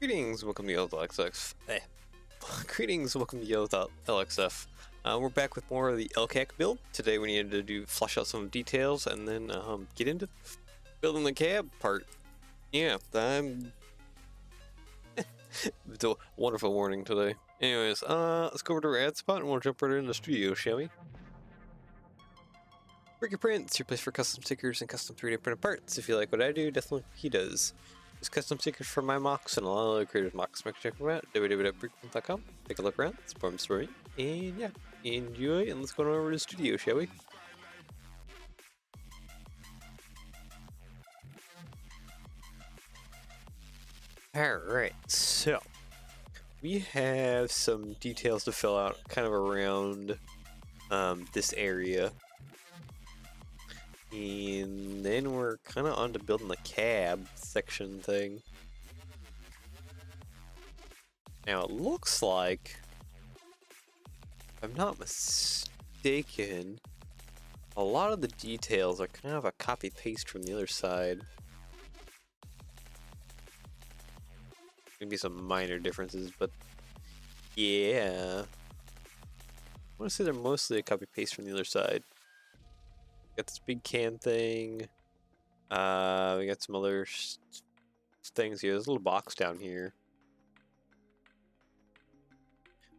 Greetings, welcome to LCAC. Greetings, welcome to LXF. We're back with more of the LCAC build. Today we needed to flesh out some details and then get into building the cab part. Yeah, it's a wonderful morning today. Anyways, let's go over to our ad spot and we'll jump right into the studio, shall we? Bricky Print's your place for custom stickers and custom 3D printed parts. If you like what I do, definitely he does. There's custom stickers for my mocks and a lot of other creative mocks. Make sure to check them out at www.brickprint.com. Take a look around, support them for me, and yeah, enjoy. And let's go over to the studio, shall we? Alright, so we have some details to fill out kind of around this area. And then we're kind of on to building the cab section thing. Now it looks like, if I'm not mistaken, a lot of the details are kind of a copy-paste from the other side. Maybe some minor differences, but yeah. I want to say they're mostly a copy-paste from the other side. Got this big can thing. We got some other things here. There's a little box down here.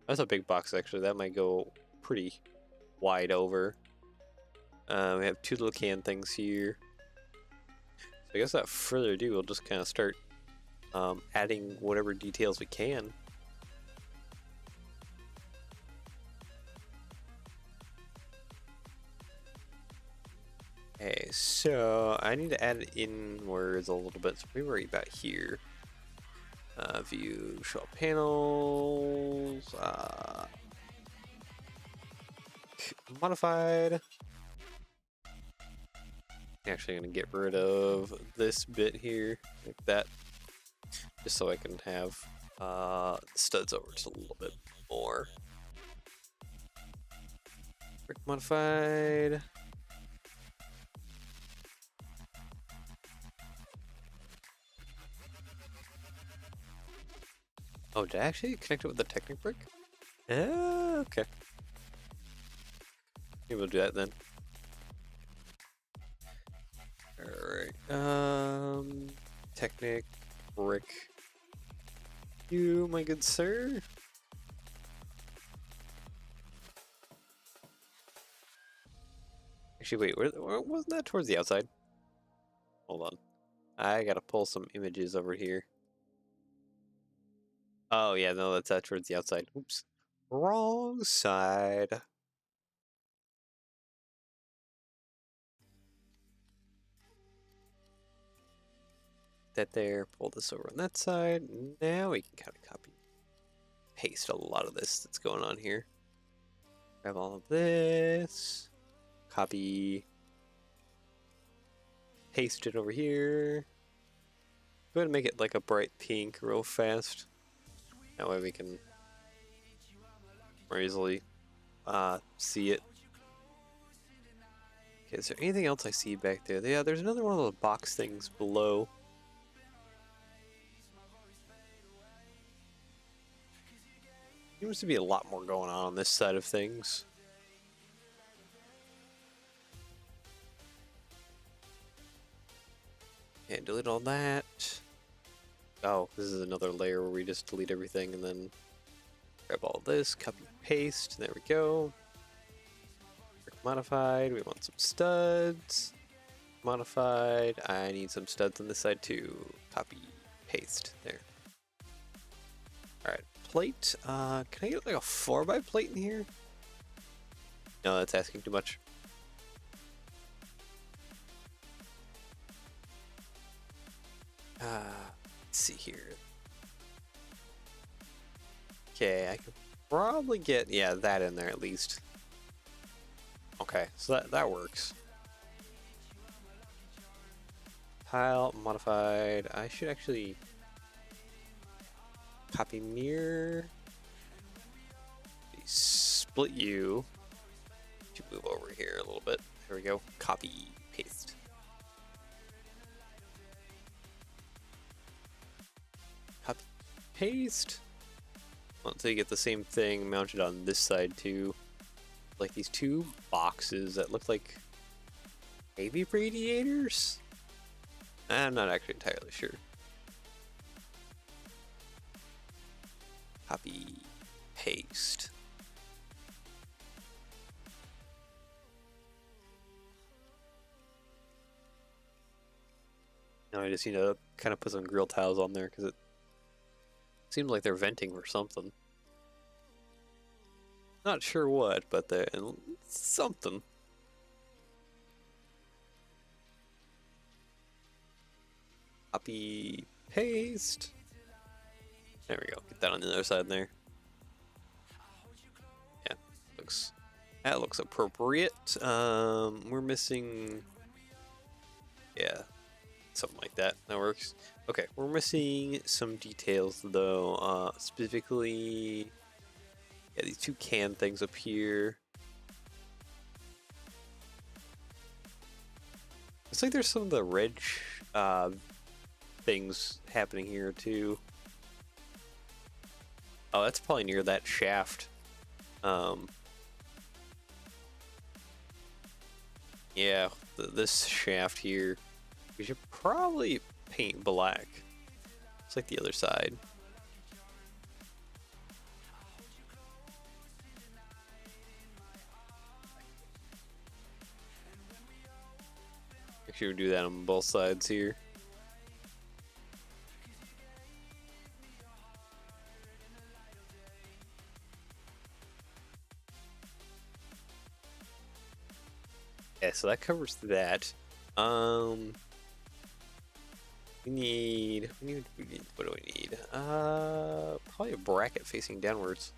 That's a big box, actually. That might go pretty wide over. We have two little can things here. So I guess without further ado, we'll just kind of start adding whatever details we can. Okay, so I need to add it inwards a little bit, so maybe right about here. View, show up panels, modified. Actually, gonna get rid of this bit here, like that, just so I can have studs over just a little bit more. Brick modified. Oh, did I actually connect it with the Technic brick? Ah, okay. Maybe we'll do that then. Alright, Technic brick. You, my good sir. Actually, wait, wasn't that towards the outside? Hold on. I gotta pull some images over here. Oh yeah, no, that's towards the outside. Oops. Wrong side. That there, pull this over on that side. Now we can kind of copy, paste a lot of this that's going on here. Grab all of this, copy, paste it over here. Go ahead and make it like a bright pink real fast. That way we can more easily see it. Okay, is there anything else I see back there? Yeah, there's another one of those box things below. Seems to be a lot more going on this side of things. Okay, delete all that. Oh, this is another layer where we just delete everything and then grab all this, copy, paste, there we go. Modified, we want some studs. Modified, I need some studs on this side too. Copy, paste, there. Alright, plate, can I get like a 4x plate in here? No, that's asking too much. Let's see here. Okay, I could probably get, yeah, that in there at least. Okay, so that works. Tile, modified. I should actually copy mirror. Split you. To move over here a little bit. There we go. Copy, paste. paste. Until you get the same thing mounted on this side too. Like these two boxes that look like maybe radiators? I'm not actually entirely sure. Copy, paste. Now I just need to kind of put some grill tiles on there because it seems like they're venting for something. Not sure what, but they're something. Copy, paste. There we go. Get that on the other side there. Yeah, that looks appropriate. We're missing. Yeah, something like that. That works. Okay, we're missing some details though. Specifically, yeah, these two can things up here. Looks like there's some of the red things happening here too. Oh, that's probably near that shaft. Yeah, this shaft here. We should probably paint black. It's like the other side. Make sure we do that on both sides here. Yeah, so that covers that. We need, what do we need? Probably a bracket facing downwards.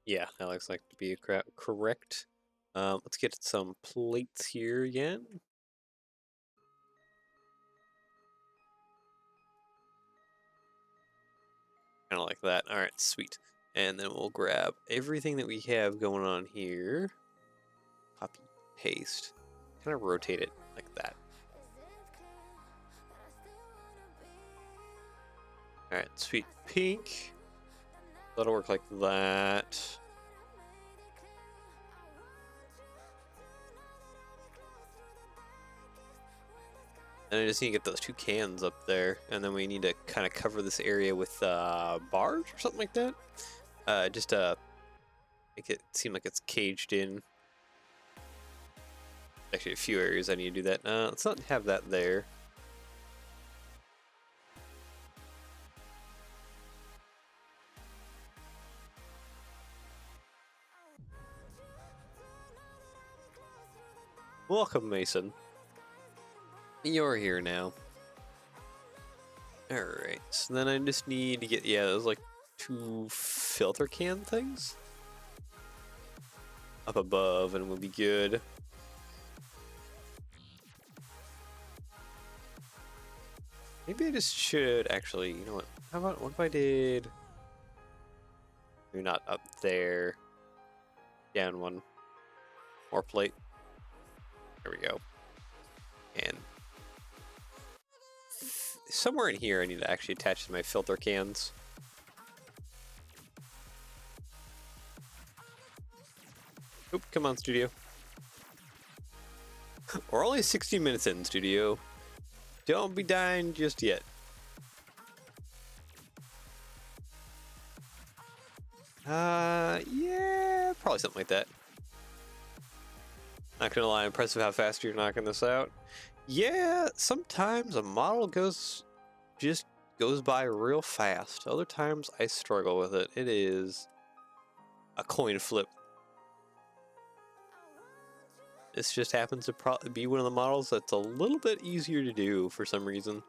Yeah, that looks like to be correct. Let's get some plates here again. Kind of like that. All right, sweet. And then we'll grab everything that we have going on here. Copy, paste. Kind of rotate it like that. All right, sweet pink. That'll work like that. And I just need to get those two cans up there, and then we need to kind of cover this area with bars or something like that. Just make it seem like it's caged in. Actually, a few areas I need to do that. Let's not have that there. Welcome, Mason. You're here now. Alright, so then I just need to get, yeah, those like two filter can things up above and we'll be good. Maybe I just should actually, you know what, how about, what if I did, you're not up there, down one, more plate, there we go, and somewhere in here I need to actually attach to my filter cans. Oop, come on, studio. We're only 16 minutes in, studio. Don't be dying just yet. Yeah, probably something like that. Not gonna lie, impressive how fast you're knocking this out. Yeah, sometimes a model just goes by real fast. Other times I struggle with it. It is a coin flip. This just happens to probably be one of the models that's a little bit easier to do for some reason.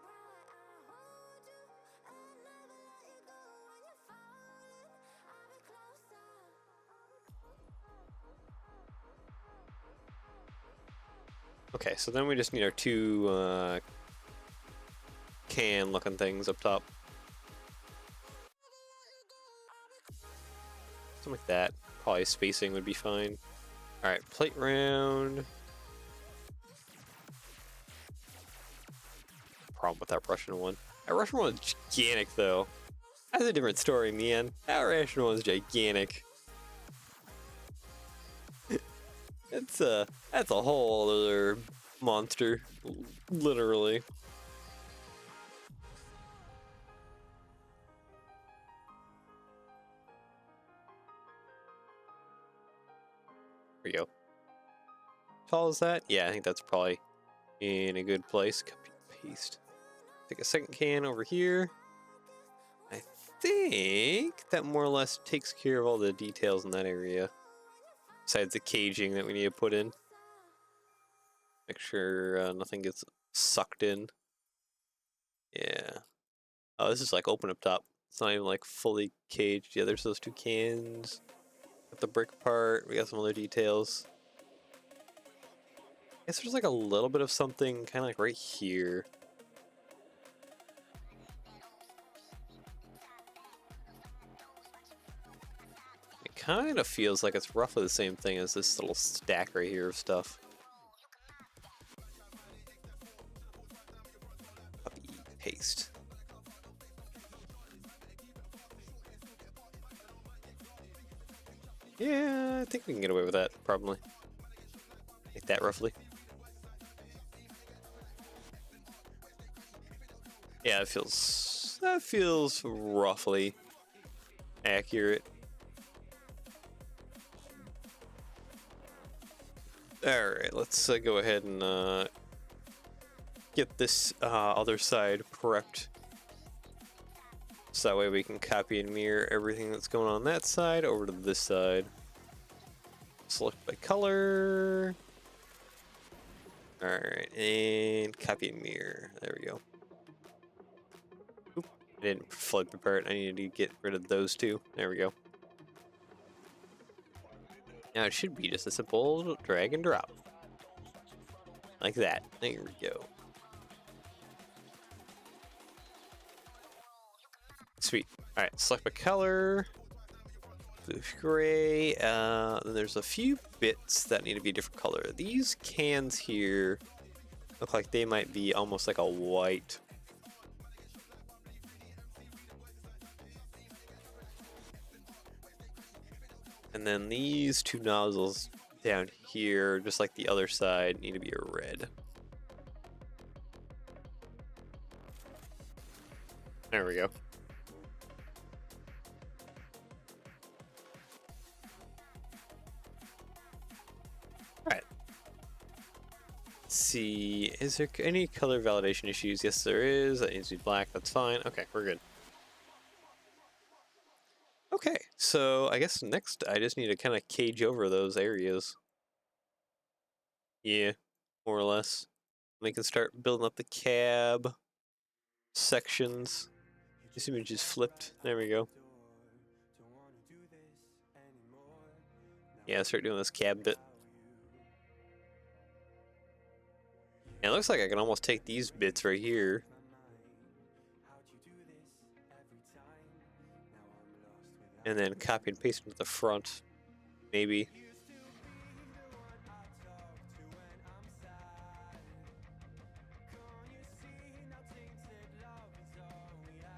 Okay, so then we just need our two can looking things up top. something like that. Probably spacing would be fine. All right, plate round. Problem with that Russian one. That Russian one is gigantic though. That's a different story, man. That Russian one is gigantic. That's a whole other monster, literally. There we go. How tall is that? Yeah, I think that's probably in a good place. Copy paste. Take a second can over here. I think that more or less takes care of all the details in that area. Besides the caging that we need to put in. Make sure nothing gets sucked in. Yeah. Oh, this is like open up top. It's not even like fully caged. Yeah, there's those two cans. Got the brick part. We got some other details. I guess there's like a little bit of something kind of like right here. It kind of feels like it's roughly the same thing as this little stack right here of stuff. Copy, paste. Yeah, I think we can get away with that, probably. Like that, roughly. Yeah, that feels roughly accurate. Alright, let's go ahead and get this other side prepped. So that way we can copy and mirror everything that's going on that side over to this side. Select by color. Alright, and copy and mirror. There we go. Oop, I didn't flip apart. I needed to get rid of those two. There we go. Now it should be just a simple drag and drop. Like that. There we go. Sweet. Alright, select my color. Blue, gray. Then there's a few bits that need to be a different color. These cans here look like they might be almost like a white. And then these two nozzles down here, just like the other side, need to be a red. There we go. Alright. Let's see, is there any color validation issues? Yes, there is. That needs to be black. That's fine. Okay, we're good. Okay, so I guess next I just need to kind of cage over those areas. Yeah, more or less. We can start building up the cab sections. This image is flipped. There we go. Yeah, start doing this cab bit. And it looks like I can almost take these bits right here. And then copy and paste them to the front. Maybe.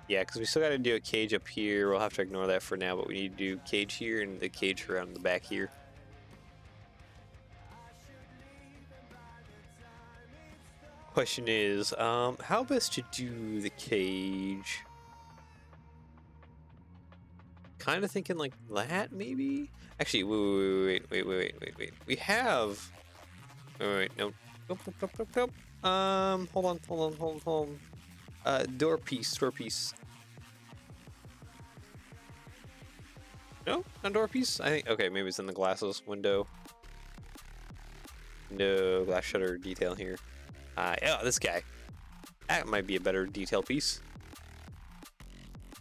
Yeah, because we still got to do a cage up here. We'll have to ignore that for now, but we need to do cage here and the cage around the back here. Question is, how best to do the cage? Kind of thinking like that, maybe? Actually, wait. We have... Wait, no. Nope. Hold on. Door piece. No, not door piece? I think, okay, maybe it's in the glasses window. No glass shutter detail here. Yeah, this guy. That might be a better detail piece.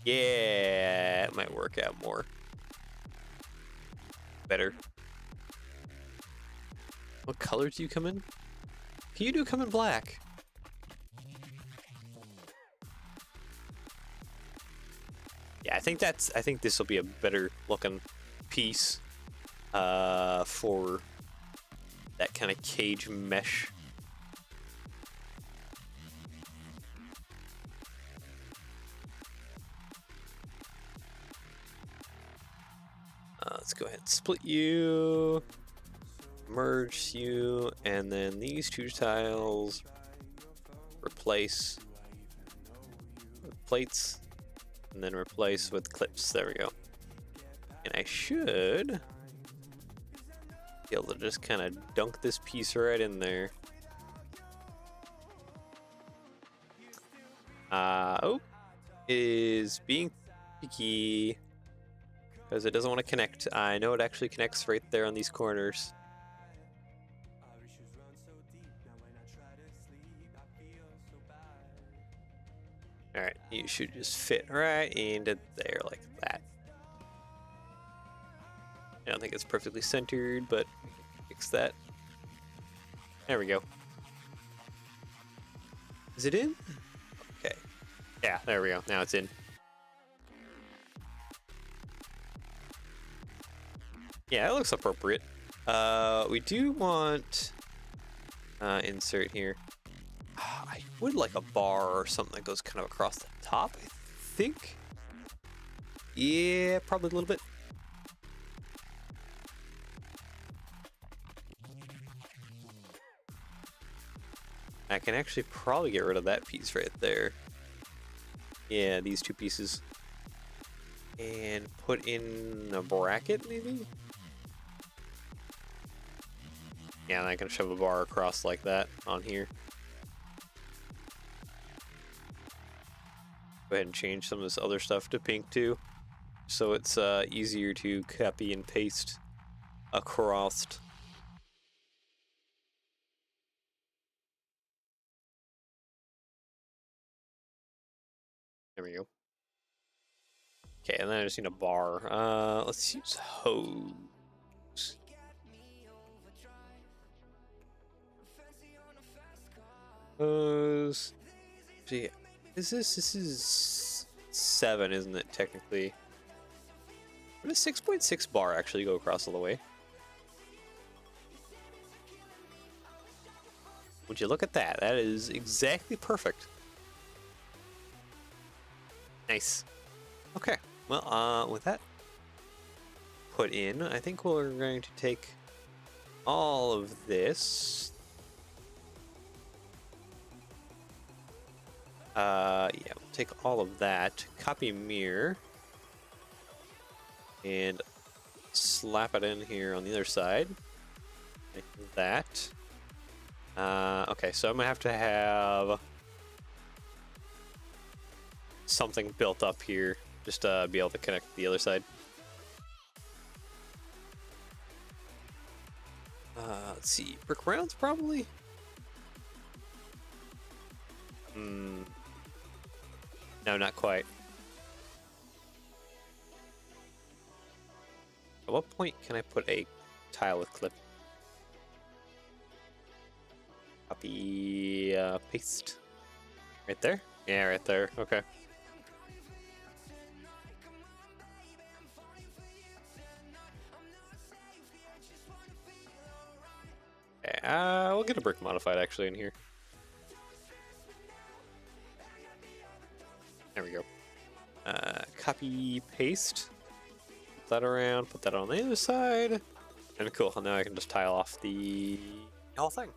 Yeah, it might work out more. Better. What color do you come in? Can you come in black? Yeah, I think this will be a better looking piece for that kind of cage mesh. Let's go ahead and split you, merge you, and then these two tiles replace with plates, and then replace with clips. There we go. And I should be able to just kind of dunk this piece right in there. Oh, it is being picky because it doesn't want to connect. I know it actually connects right there on these corners. Alright, you should just fit right into there like that. I don't think it's perfectly centered, but fix that. There we go. Is it in? Okay. Yeah, there we go. Now it's in. Yeah, it looks appropriate. We do want insert here. I would like a bar or something that goes kind of across the top, I think. Yeah, probably a little bit. I can actually probably get rid of that piece right there. Yeah, these two pieces. And put in a bracket, maybe? Yeah, and I can shove a bar across like that on here. Go ahead and change some of this other stuff to pink too, so it's easier to copy and paste across. There we go. Okay, and then I just need a bar. Let's use hose. Hose. Gee, this is 7, isn't it, technically? Would a 6.6 bar actually go across all the way? Would you look at that? That is exactly perfect. Nice. Okay, well, with that put in, I think we're going to take all of this. Yeah, we'll take all of that, copy mirror, and slap it in here on the other side, like that. Okay, so I'm gonna have to have something built up here just to be able to connect the other side. Let's see, brick rounds probably? No, not quite. At what point can I put a tile with clip? Copy, paste. Right there? Yeah, right there. Okay. Okay, we'll get a brick modified actually in here. There we go. Copy, paste. Put that around, put that on the other side. And cool, now I can just tile off the whole thing.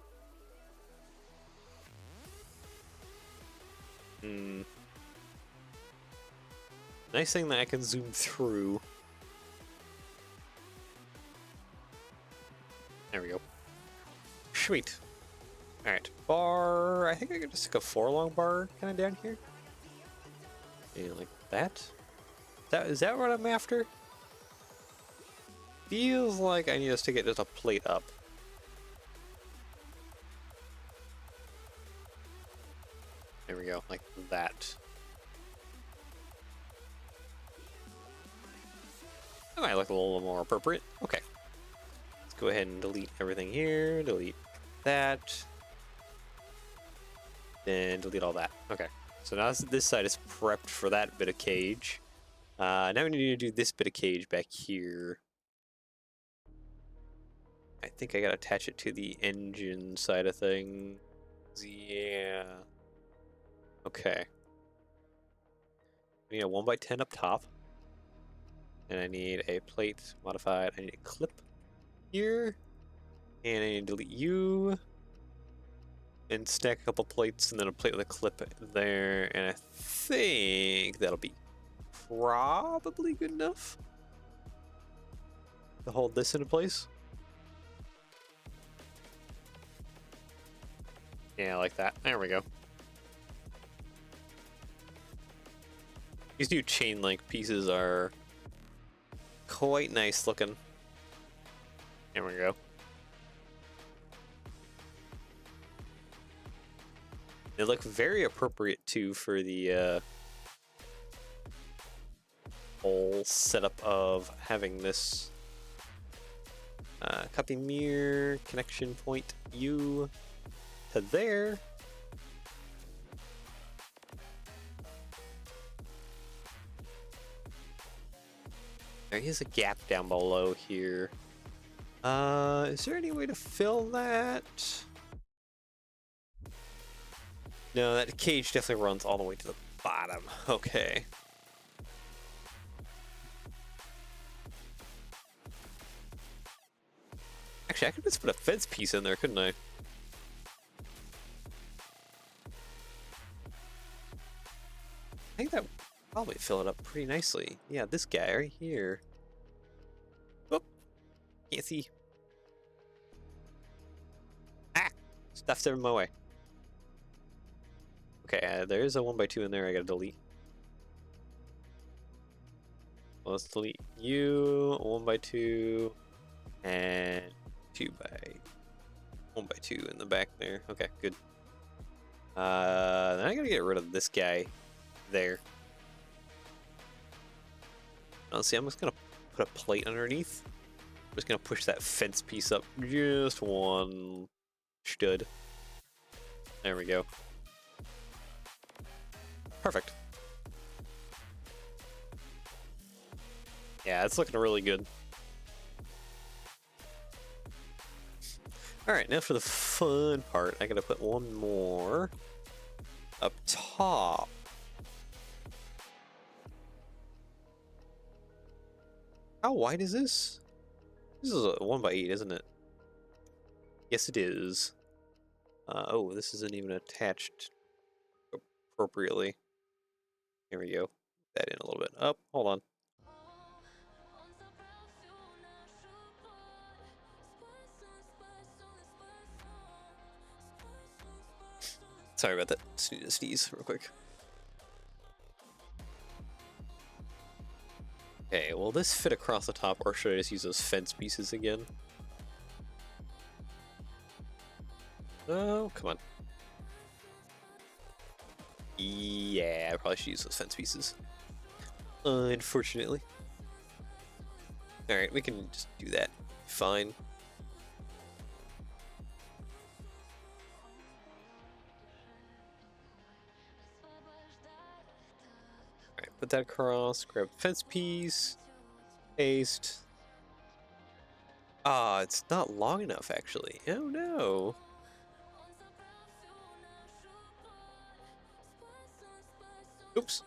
Nice thing that I can zoom through. There we go. Sweet. Alright, bar. I think I could just stick a 4-long bar kind of down here. And like that. Is that what I'm after? Feels like I need to stick it just a plate up. There we go, like that. That might look a little more appropriate. Okay. Let's go ahead and delete everything here. Delete that. Then delete all that. Okay. So now this side is prepped for that bit of cage. Now we need to do this bit of cage back here. I think I gotta attach it to the engine side of things. Yeah. Okay. I need a 1x10 up top. And I need a plate modified. I need a clip here. And I need to delete you. And stack a couple plates and then a plate with a clip there. And I think that'll be probably good enough to hold this into place. Yeah, like that. There we go. These new chain link pieces are quite nice looking. There we go. They look very appropriate too for the whole setup of having this copy mirror connection point U to there. There is a gap down below here. Is there any way to fill that? No, that cage definitely runs all the way to the bottom. Okay. Actually, I could just put a fence piece in there, couldn't I? I think that would probably fill it up pretty nicely. Yeah, this guy right here. Oh, can't see. Ah, stuff's in my way. Okay, there is a 1x2 in there I gotta delete. Well, let's delete you, 1x2, and 1x2 in the back there. Okay, good. Then I gotta get rid of this guy there. Honestly, I'm just gonna put a plate underneath. I'm just gonna push that fence piece up just one stud. There we go. Perfect. Yeah, it's looking really good. Alright, now for the fun part, I gotta put one more up top. How wide is this? This is a 1x8, isn't it? Yes, it is. Oh, this isn't even attached appropriately. Here we go. That in a little bit. Up, hold on. Sorry about that. Just need to sneeze real quick. Okay, will this fit across the top, or should I just use those fence pieces again? Oh, come on. Yeah, I probably should use those fence pieces. Unfortunately. Alright, we can just do that. Fine. Alright, put that across, grab the fence piece, paste. Ah, it's not long enough actually. Oh no. Oops.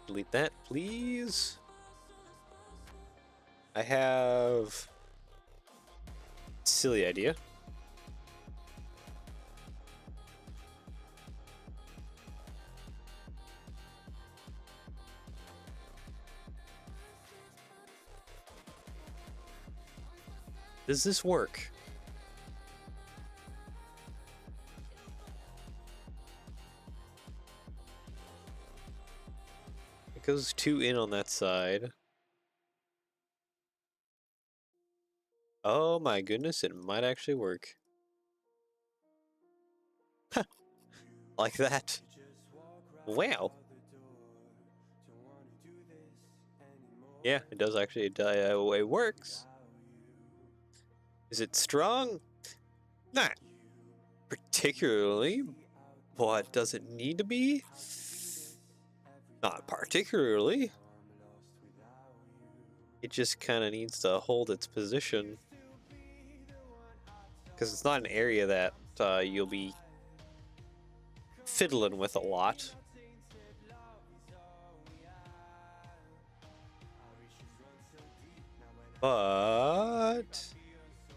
Delete that, please. I have silly idea. Does this work? It goes 2 in on that side. Oh my goodness, it might actually work. Like that. Wow. Yeah, it does actually. It works. Is it strong? Not particularly. But does it need to be? Not particularly. It just kind of needs to hold its position. because it's not an area that you'll be fiddling with a lot. But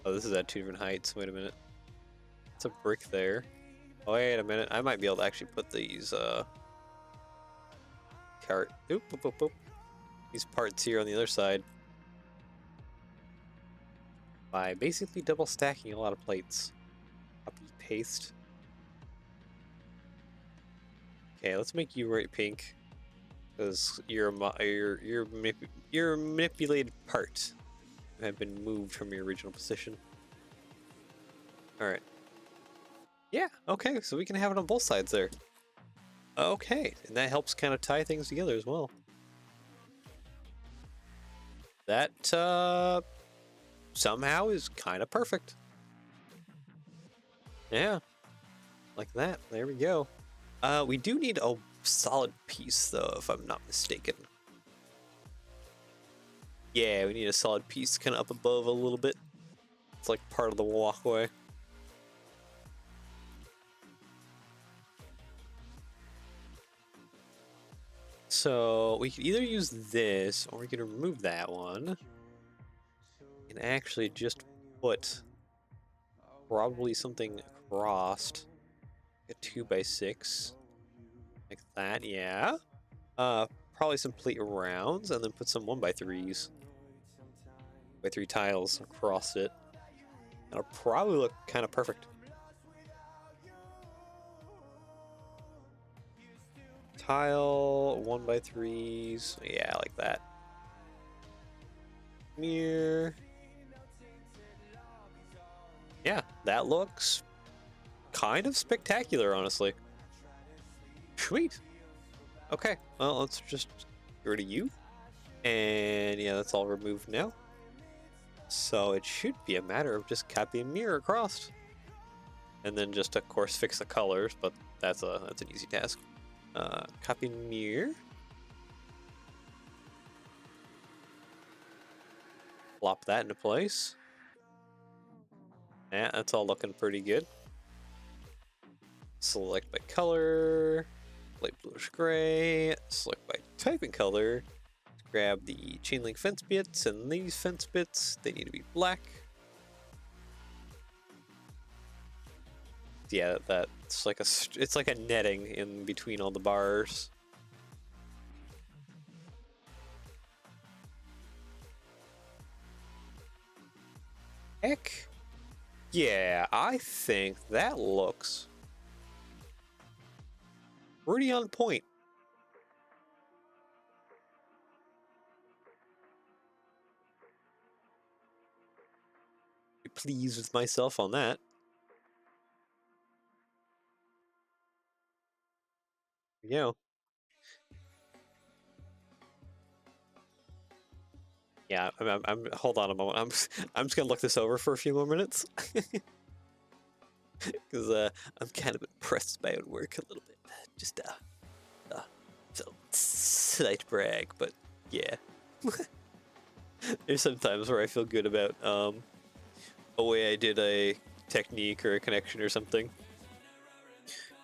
oh, this is at 2 different heights. Wait a minute. It's a brick there. Oh, wait a minute. I might be able to actually put these these parts here on the other side by basically double stacking a lot of plates. Copy, paste. Okay, let's make you right pink, because your manipulated part have been moved from your original position. All right. Yeah. Okay. So we can have it on both sides there. Okay, and that helps kind of tie things together as well. That somehow is kind of perfect. Yeah, like that. There we go. We do need a solid piece though, if I'm not mistaken. Yeah, we need a solid piece kind of up above a little bit. It's like part of the walkway. So we could either use this, or we could remove that one and actually just put probably something across a 2x6 like that. Yeah. Probably some plate rounds, and then put some 1x3s, by 3 tiles across it. That'll probably look kind of perfect. Tile 1x3s, yeah, like that. Mirror. Yeah, that looks kind of spectacular, honestly. Sweet. Okay, well, let's just get rid of you. And yeah, that's all removed now. So it should be a matter of just copying mirror across. And then just, of course, fix the colors, but that's an easy task. Copy mirror. Plop that into place. Yeah, that's all looking pretty good. Select by color, light bluish gray, select by type and color. Grab the chain link fence bits and these fence bits, they need to be black. Yeah, that's like it's like a netting in between all the bars. Heck, yeah, I think that looks pretty on point. Pleased with myself on that. Yeah. Yeah, I'm hold on a moment. I'm just gonna look this over for a few more minutes. Because I'm kind of impressed by it work a little bit. Just so slight brag, but yeah. There's sometimes where I feel good about a way I did a technique or a connection or something,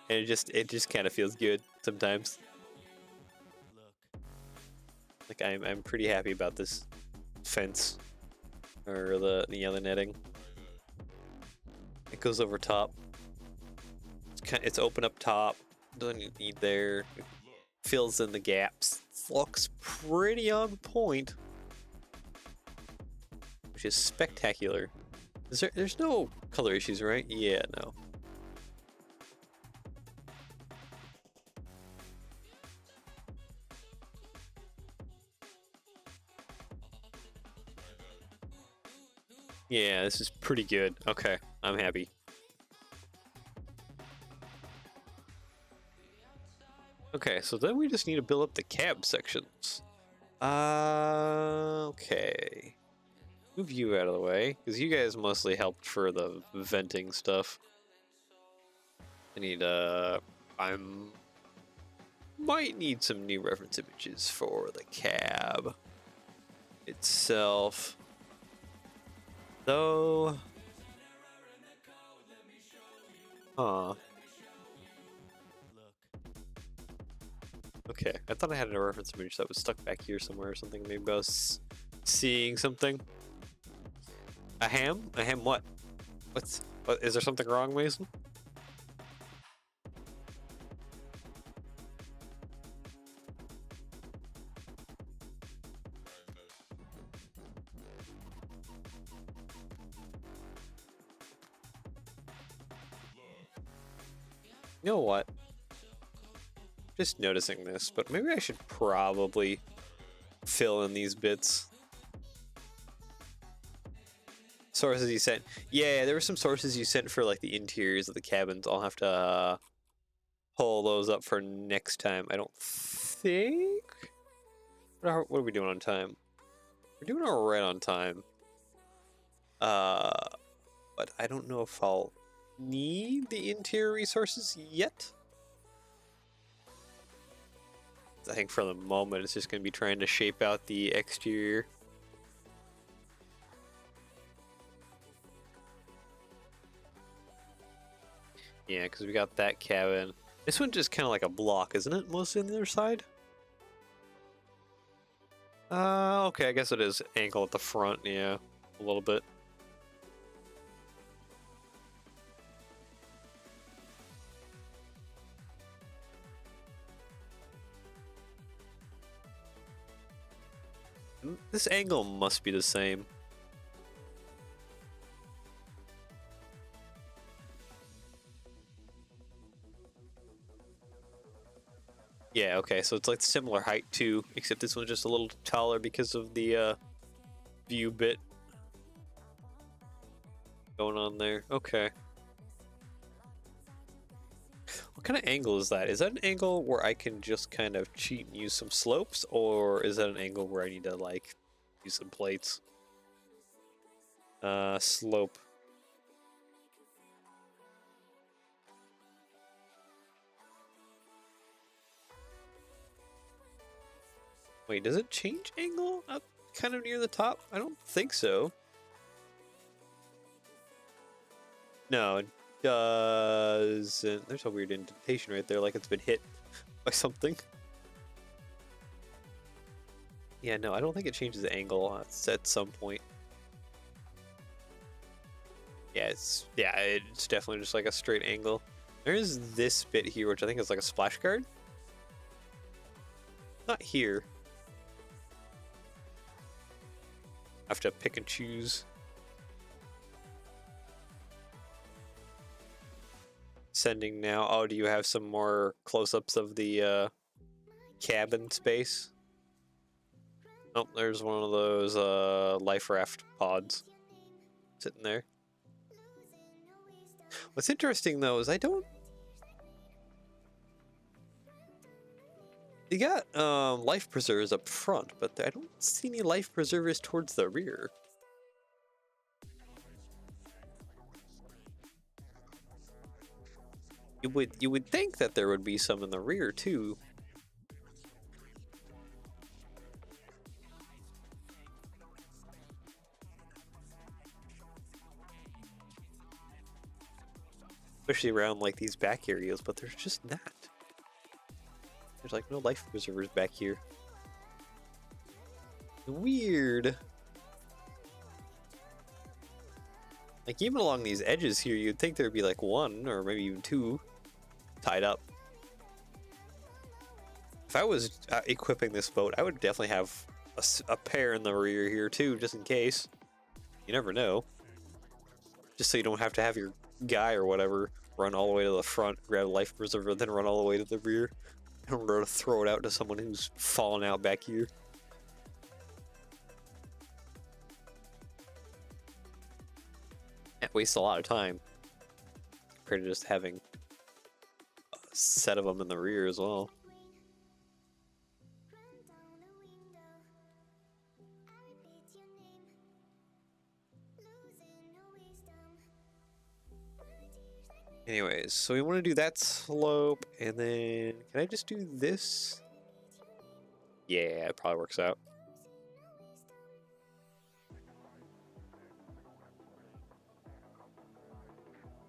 and it just kind of feels good sometimes. Like I'm pretty happy about this fence or the netting. It goes over top. It's open up top. Doesn't need there. It fills in the gaps. Looks pretty on point, which is spectacular. There's no color issues, right? Yeah, no. Yeah, this is pretty good. Okay, I'm happy. Okay, so then we just need to build up the cab sections. Okay. Move you out of the way, because you guys mostly helped for the venting stuff. I need, might need some new reference images for the cab itself. Though, Huh. Okay, I thought I had a reference image that was stuck back here somewhere or something. Maybe I was seeing something. A ham? A ham what? What, is there something wrong, Mason? You know what? Just noticing this, but maybe I should probably fill in these bits. Sources you sent. Yeah, there were some sources you sent for like the interiors of the cabins. I'll have to pull those up for next time. I don't think. What are we doing on time? We're doing all right on time. But I don't know if I'll need the interior resources yet. I think for the moment it's just going to be trying to shape out the exterior. Yeah, because we got that cabin. This one's just kind of like a block, isn't it? Mostly on the other side? Okay, I guess it is angle at the front, yeah. A little bit. This angle must be the same. Yeah, okay, so it's like similar height too, except this one's just a little taller because of the view bit going on there. Okay. What kind of angle is that? Is that an angle where I can just kind of cheat and use some slopes, or is that an angle where I need to like use some plates? Slope. Wait, does it change angle up kind of near the top? I don't think so. No, it doesn't. There's a weird indentation right there, like it's been hit by something. Yeah, no, I don't think it changes the angle at some point. Yeah, it's definitely just like a straight angle. There is this bit here, which I think is like a splash guard. Not here. I have to pick and choose. Sending now. Oh, do you have some more close-ups of the cabin space? Oh, there's one of those life raft pods sitting there. What's interesting though is I don't. You got life preservers up front, but I don't see any life preservers towards the rear. You would think that there would be some in the rear too. Especially around like these back areas, but there's just not. There's like no life preservers back here. Weird. Like even along these edges here, you'd think there'd be like one or maybe even two tied up. If I was equipping this boat, I would definitely have a pair in the rear here too, just in case. You never know. Just so you don't have to have your guy or whatever run all the way to the front, grab a life preserver, then run all the way to the rear. In order to throw it out to someone who's fallen out back here. That wastes a lot of time compared to just having a set of them in the rear as well. Anyways, so we want to do that slope, and then can I just do this? Yeah, it probably works out.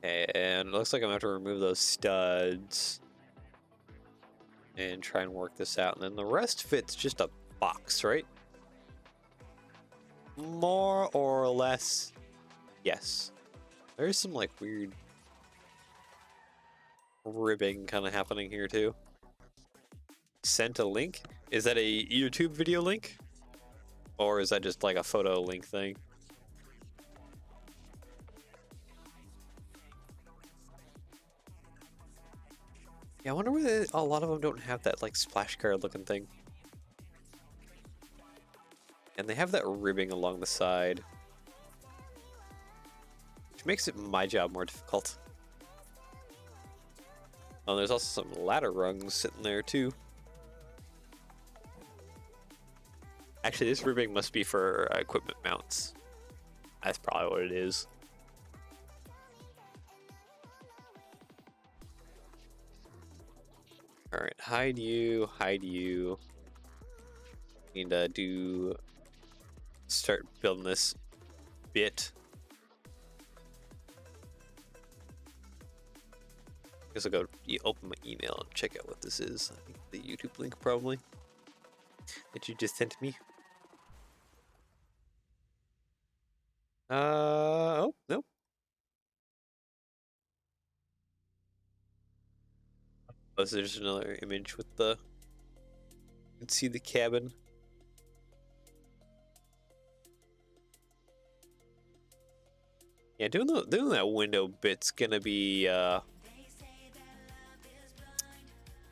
And it looks like I'm gonna have to remove those studs and try and work this out. And then the rest fits just a box, right? More or less, yes. There's some like weird ribbing kind of happening here too. Sent a link? Is that a YouTube video link? Or is that just like a photo link thing? Yeah, I wonder why a lot of them don't have that like splash card looking thing. And they have that ribbing along the side, which makes it my job more difficult. Oh, there's also some ladder rungs sitting there too. Actually, this ribbing must be for equipment mounts. That's probably what it is. Alright, hide you, hide you. Need to start building this bit. Guess I'll go open my email and check out what this is. I think the YouTube link probably that you just sent me. Oh, nope. Oh, so there's another image with the, you can see the cabin. Yeah, doing that window bit's gonna be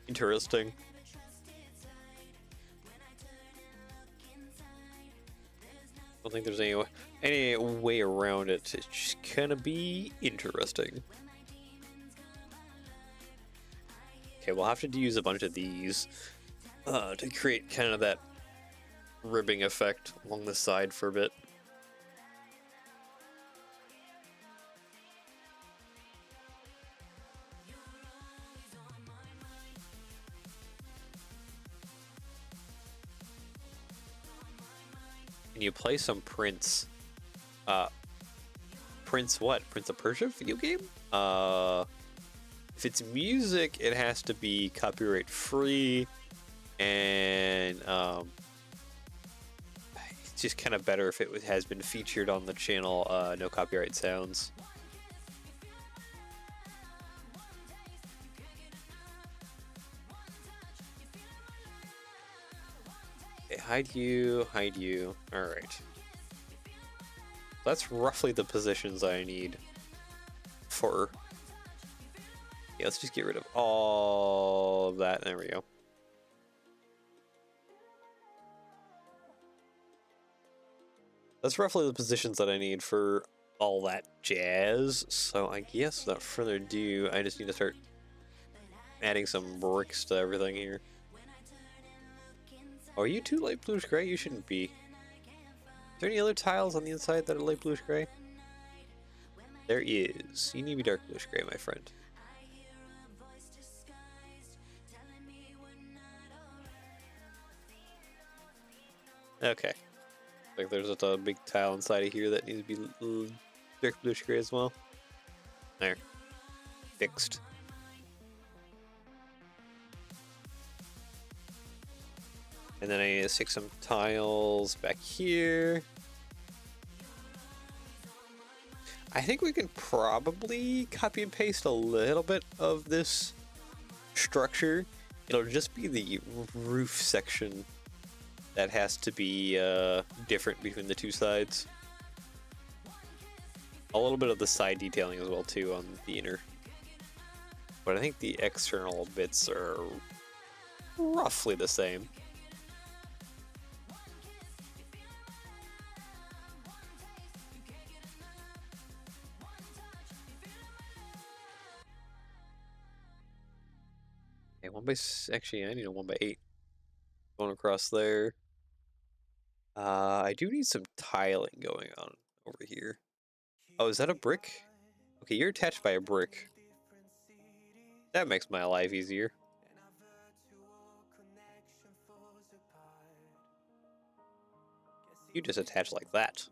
interesting. I don't think there's any way around it. It's just gonna be interesting. Okay, we'll have to use a bunch of these to create kind of that ribbing effect along the side for a bit. Can you play some Prince? Prince what? Prince of Persia video game? If it's music, it has to be copyright free, and it's just kind of better if it has been featured on the channel. No copyright sounds. Okay, hide you, hide you. All right. That's roughly the positions I need for. Yeah, let's just get rid of all of that. There we go. That's roughly the positions that I need for all that jazz. So I guess without further ado, I just need to start adding some bricks to everything here. Oh, are you too light bluish gray? You shouldn't be. Is there any other tiles on the inside that are light bluish gray? There is. You need to be dark bluish gray, my friend. Okay. Like there's just a big tile inside of here that needs to be dark bluish gray as well. There. Fixed. And then I need to stick some tiles back here. I think we can probably copy and paste a little bit of this structure. It'll just be the roof section that has to be different between the two sides. A little bit of the side detailing as well too on the inner. But I think the external bits are roughly the same. Okay, actually I need a 1x8 going across there. I do need some tiling going on over here. Oh, is that a brick? Okay, you're attached by a brick. That makes my life easier. You just attach like that.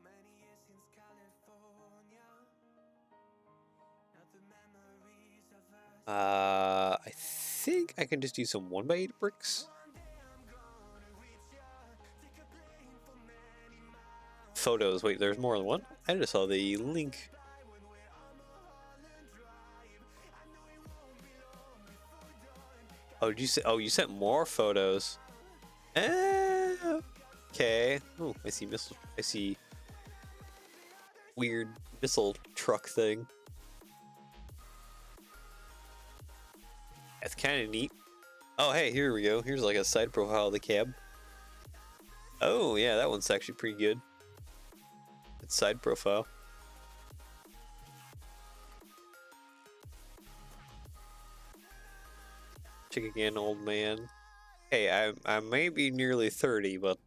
I think I can just use some 1x8 bricks. Photos. Wait, there's more than one? I just saw the link. Oh, did you say? Oh, you sent more photos. Okay. Oh, I see missile. I see weird missile truck thing. That's kind of neat. Oh, hey, here we go. Here's like a side profile of the cab. Oh, yeah, that one's actually pretty good. It's side profile. Check again, old man. Hey, I may be nearly 30, but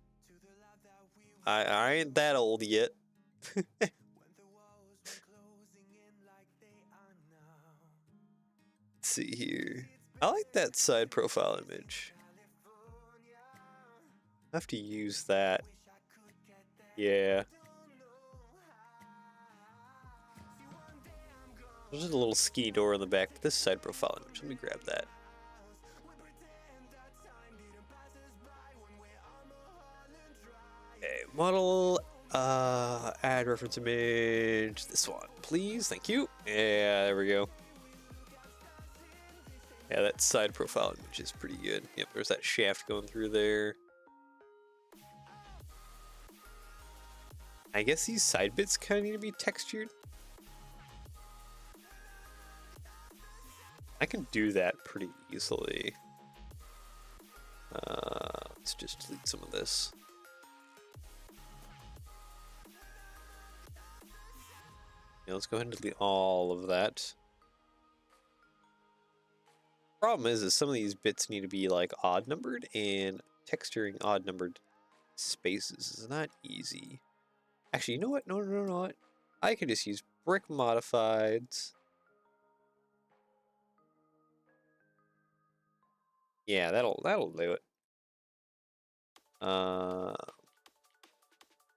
I ain't that old yet. Let's see here. I like that side profile image. I have to use that. Yeah. There's just a little ski door in the back. This side profile image. Let me grab that. Okay, model, add reference image. This one, please. Thank you. Yeah, there we go. Yeah, that side profile image is pretty good. Yep, there's that shaft going through there. I guess these side bits kind of need to be textured. I can do that pretty easily. Let's just delete some of this. Yeah, let's go ahead and delete all of that. Problem is some of these bits need to be like odd numbered, and texturing odd numbered spaces is not easy. Actually, you know what? No. I can just use brick modifieds. Yeah, that'll do it.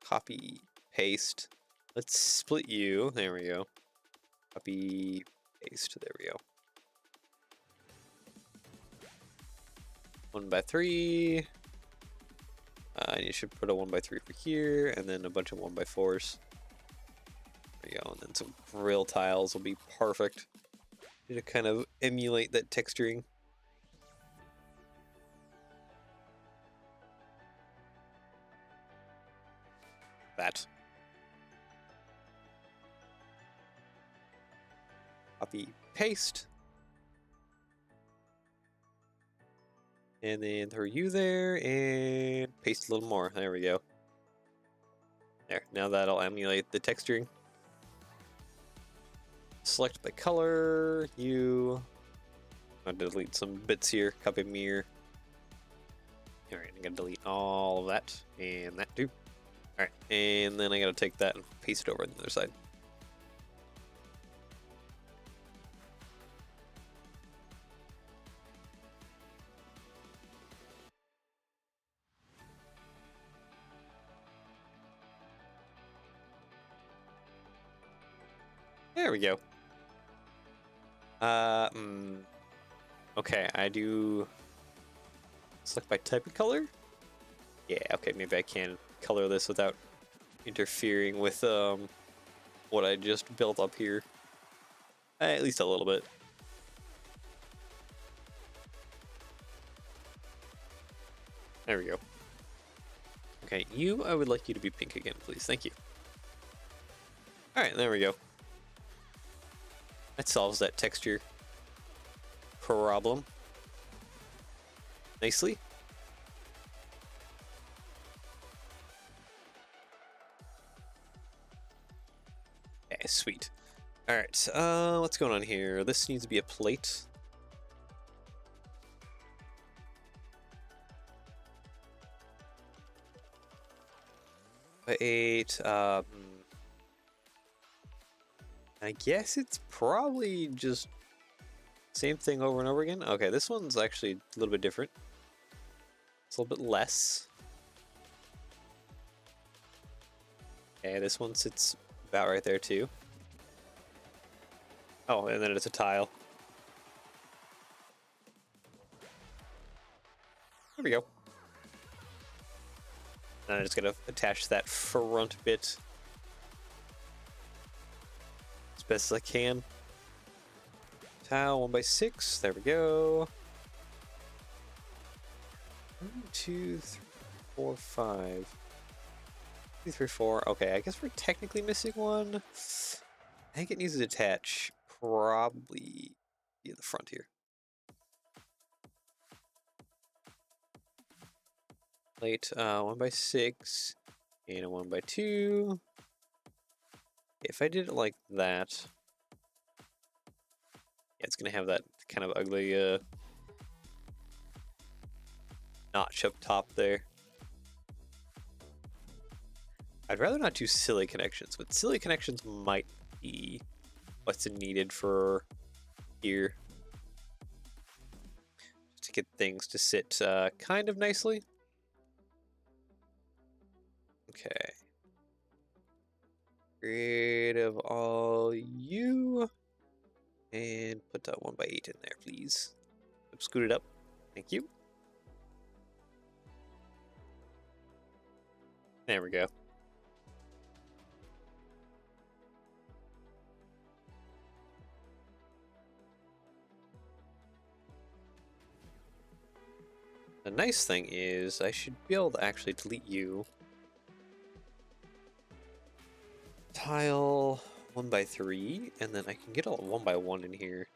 Copy, paste. Let's split you. There we go. Copy, paste. There we go. 1x3. You should put a 1x3 for here, and then a bunch of 1x4s. There we go, and then some grill tiles will be perfect to kind of emulate that texturing. That. Copy, paste. And then throw you there and paste a little more. There we go. There, now that'll emulate the texturing. Select by color, you. I'm gonna delete some bits here, copy mirror. Alright, I'm gonna delete all of that and that too. Alright, and then I gotta take that and paste it over on the other side. There we go. Okay, I do select by type of color. Yeah, okay, maybe I can color this without interfering with what I just built up here. At least a little bit. There we go. Okay, you, I would like you to be pink again, please. Thank you. Alright, there we go. That solves that texture problem nicely. Okay, sweet. Alright, what's going on here? This needs to be a plate. Eight, I guess it's probably just same thing over and over again. Okay, this one's actually a little bit different. It's a little bit less. Okay, this one sits about right there too. Oh, and then it's a tile. we go. And I'm just gonna attach that front bit as best as I can. Tile 1x6. There we go. 1, 2, 3, 4, 5. 2, 3, 4. Okay, I guess we're technically missing one. I think it needs to attach probably in the front here. Plate 1x6 and a 1x2. If I did it like that, yeah, it's gonna have that kind of ugly notch up top there. I'd rather not do silly connections, but silly connections might be what's needed for here to get things to sit kind of nicely. Okay. Rid of all you. And put that 1x8 in there, please. Scoot it up. Thank you. There we go. The nice thing is I should be able to actually delete you. Tile 1x3, and then I can get a 1x1 in here.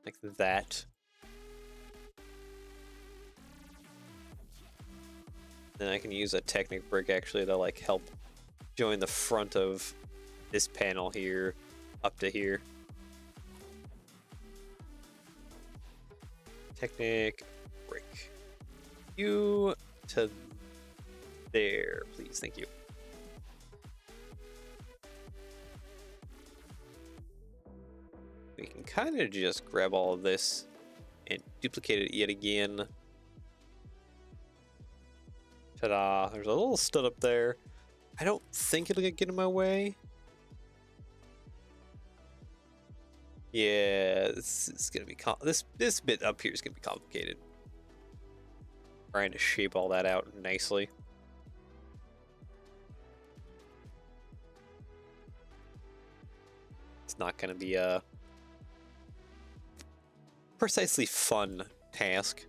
Like that. Then I can use a Technic brick actually to like help join the front of this panel here up to here. Technic brick. You to there, please. Thank you. We can kind of just grab all of this and duplicate it yet again. Ta-da! There's a little stud up there. I don't think it'll get in my way. Yeah, this is gonna be this bit up here is gonna be complicated. Trying to shape all that out nicely. It's not gonna be a precisely fun task.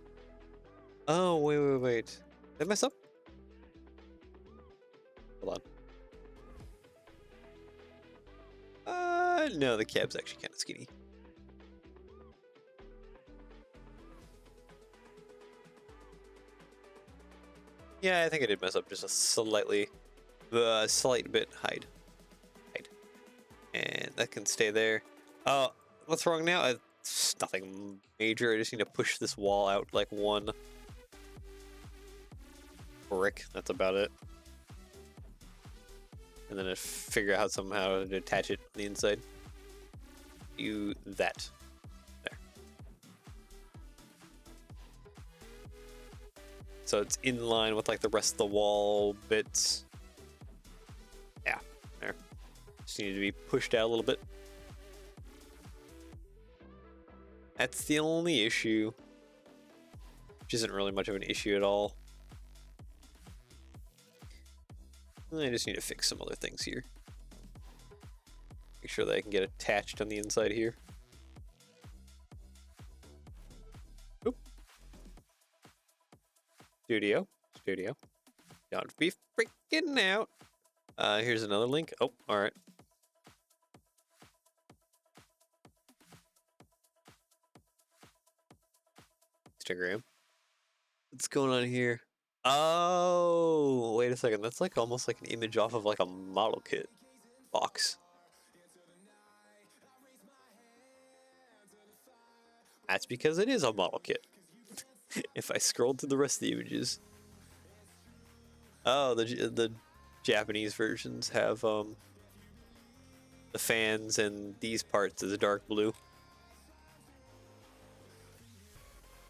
Oh, wait. Did I mess up? Hold on. No, the cab's actually kind of skinny. Yeah, I think I did mess up just a slight bit. Hide. And that can stay there. Oh, what's wrong now? It's nothing major. I just need to push this wall out like one brick. That's about it. And then I figure out somehow to attach it on the inside. Do that. There. So it's in line with like the rest of the wall bits. Yeah, there. Just needed to be pushed out a little bit. That's the only issue. Which isn't really much of an issue at all. I just need to fix some other things here. Make sure that I can get attached on the inside here. Oop. Studio. Don't be freaking out. Here's another link. Oh, alright. Instagram. What's going on here? Oh, wait a second. That's like almost like an image off of like a model kit box. That's because it is a model kit. If I scroll through the rest of the images. Oh, the Japanese versions have the fans and these parts as a dark blue.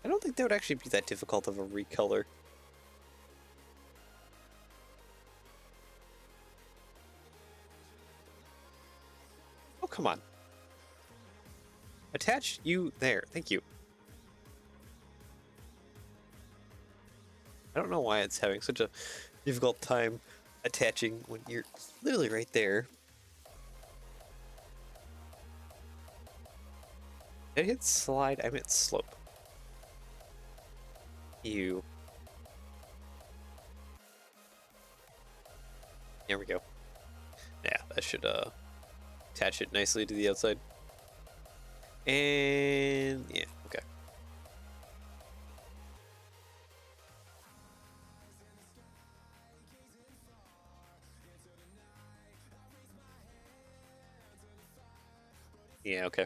I don't think that would actually be that difficult of a recolor. Oh, come on. Attach you there. Thank you. I don't know why it's having such a difficult time attaching when you're literally right there. Did I hit slide? I meant slope. Ew. There we go. Yeah, that should attach it nicely to the outside. And yeah, okay. Yeah, okay.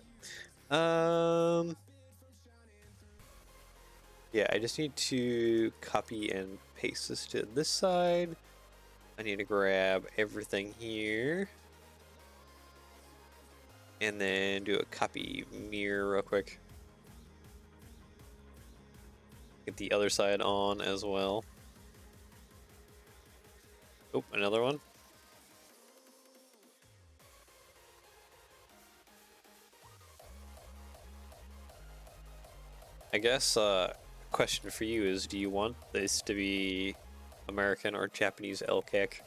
Yeah, I just need to copy and paste this to this side. I need to grab everything here. And then do a copy mirror real quick. Get the other side on as well. Oh, another one. I guess question for you is, do you want this to be American or Japanese LCAC?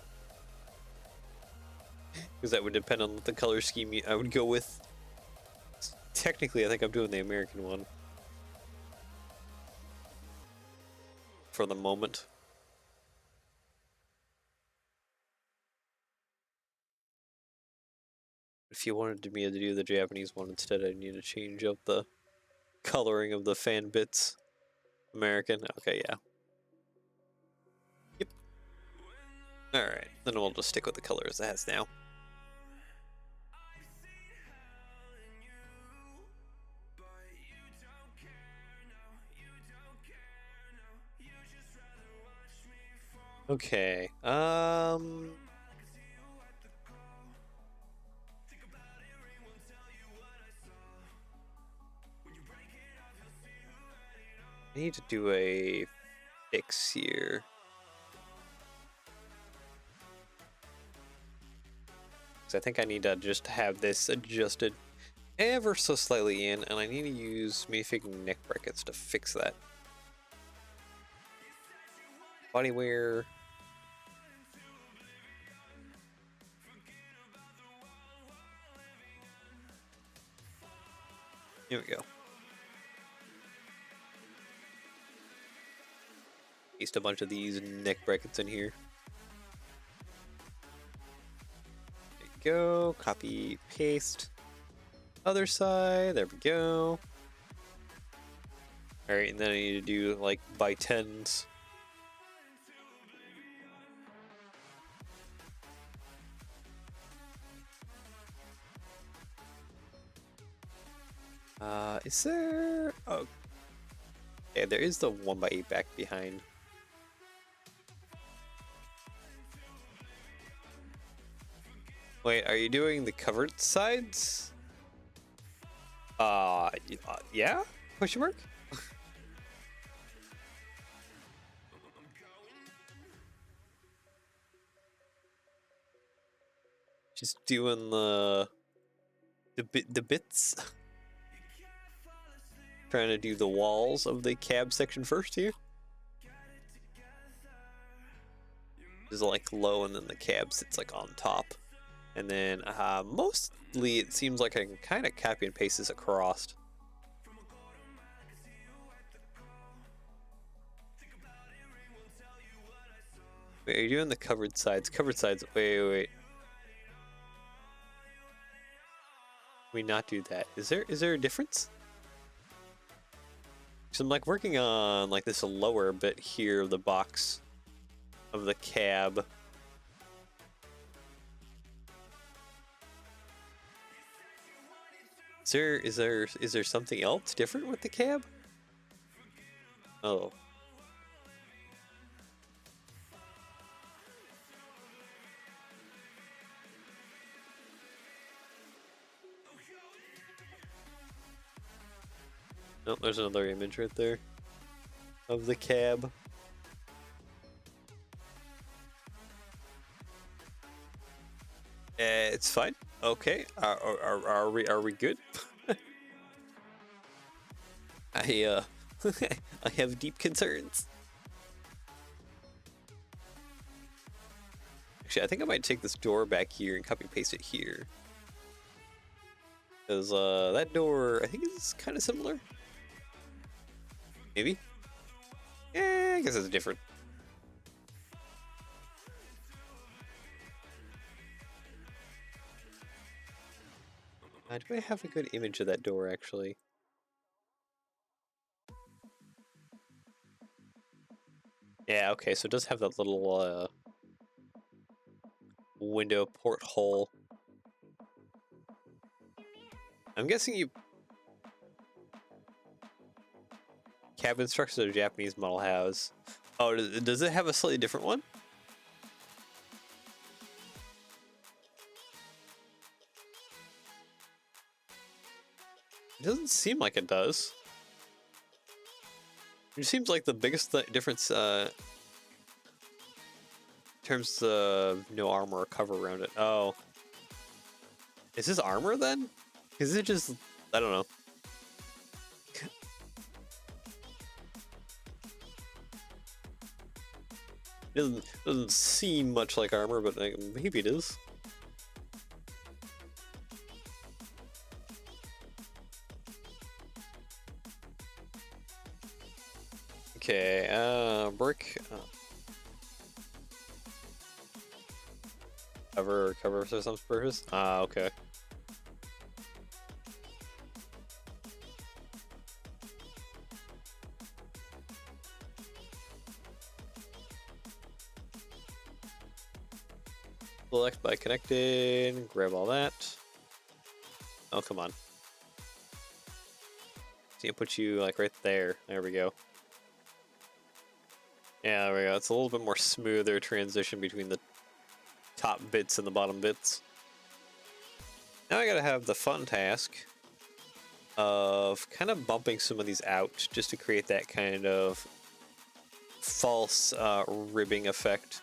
Because that would depend on the color scheme I would go with. Technically, I think I'm doing the American one for the moment. If you wanted me to do the Japanese one instead, I need to change up the coloring of the fan bits. American, okay, yeah. Yep. Alright, then we'll just stick with the colors it has now. Okay, I need to do a fix here. Because I think I need to just have this adjusted ever so slightly in, and I need to use minifig neck brackets to fix that. Bodywear. Here we go. Paste a bunch of these neck brackets in here. There you go. Copy, paste. Other side. There we go. Alright, and then I need to do like by tens. Is there... Oh. Yeah, there is the 1x8 back behind. Wait, are you doing the covered sides? Yeah? Question mark? Just doing the bits. Trying to do the walls of the cab section first here. Is like low, and then the cab sits like on top. And then mostly it seems like I can kind of copy and paste this across. Wait, are you doing the covered sides? Covered sides. Wait. Can we not do that? Is there a difference? So I'm like working on like this lower bit here of the box of the cab. Is there something else different with the cab? Oh. Nope, there's another image right there of the cab. It's fine. Okay. Are we good? I I have deep concerns. Actually, I think I might take this door back here and copy paste it here. Because that door, I think is kind of similar. Maybe? Yeah, I guess it's different. Do I have a good image of that door, actually? Yeah, okay, so it does have that little window porthole. I'm guessing you... Cabin structures of a Japanese model house. Oh, does it have a slightly different one? It doesn't seem like it does. It seems like the biggest difference in terms of no armor or cover around it. Oh. Is this armor then? Is it just... I don't know. It doesn't seem much like armor, but maybe it is. Okay, brick. Cover for some purpose? Ah, okay. Select by connected, grab all that. Oh, come on. See, it puts you like right there. There we go. Yeah, there we go. It's a little bit more smoother transition between the top bits and the bottom bits. Now I gotta have the fun task of kind of bumping some of these out just to create that kind of false ribbing effect.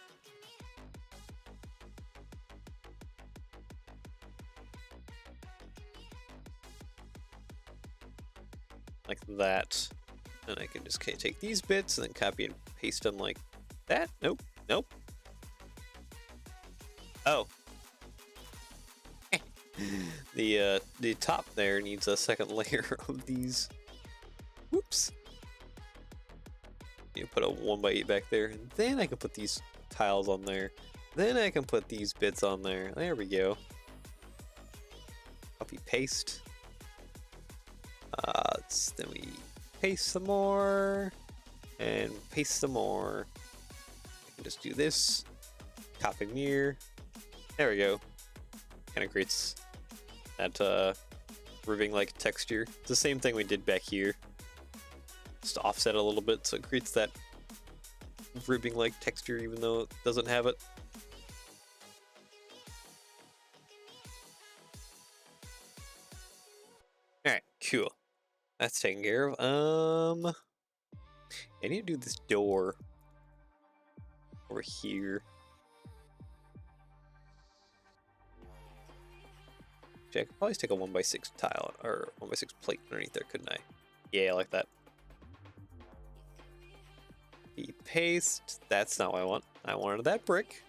Like that. And I can just take these bits and then copy and paste them like that. Nope, nope. Oh. The top there needs a second layer of these. Whoops. You put a 1x8 back there, and then I can put these tiles on there. Then I can put these bits on there. There we go. Copy paste. Then we paste some more, and paste some more. I can just do this. Copy mirror. There we go. Kind of creates that ribbing-like texture. It's the same thing we did back here. Just offset a little bit so it creates that ribbing-like texture even though it doesn't have it. Alright, cool. That's taken care of. I need to do this door over here. Actually, I could probably stick a 1x6 tile or 1x6 plate underneath there, couldn't I? Yeah, like that. The paste. That's not what I want. I wanted that brick.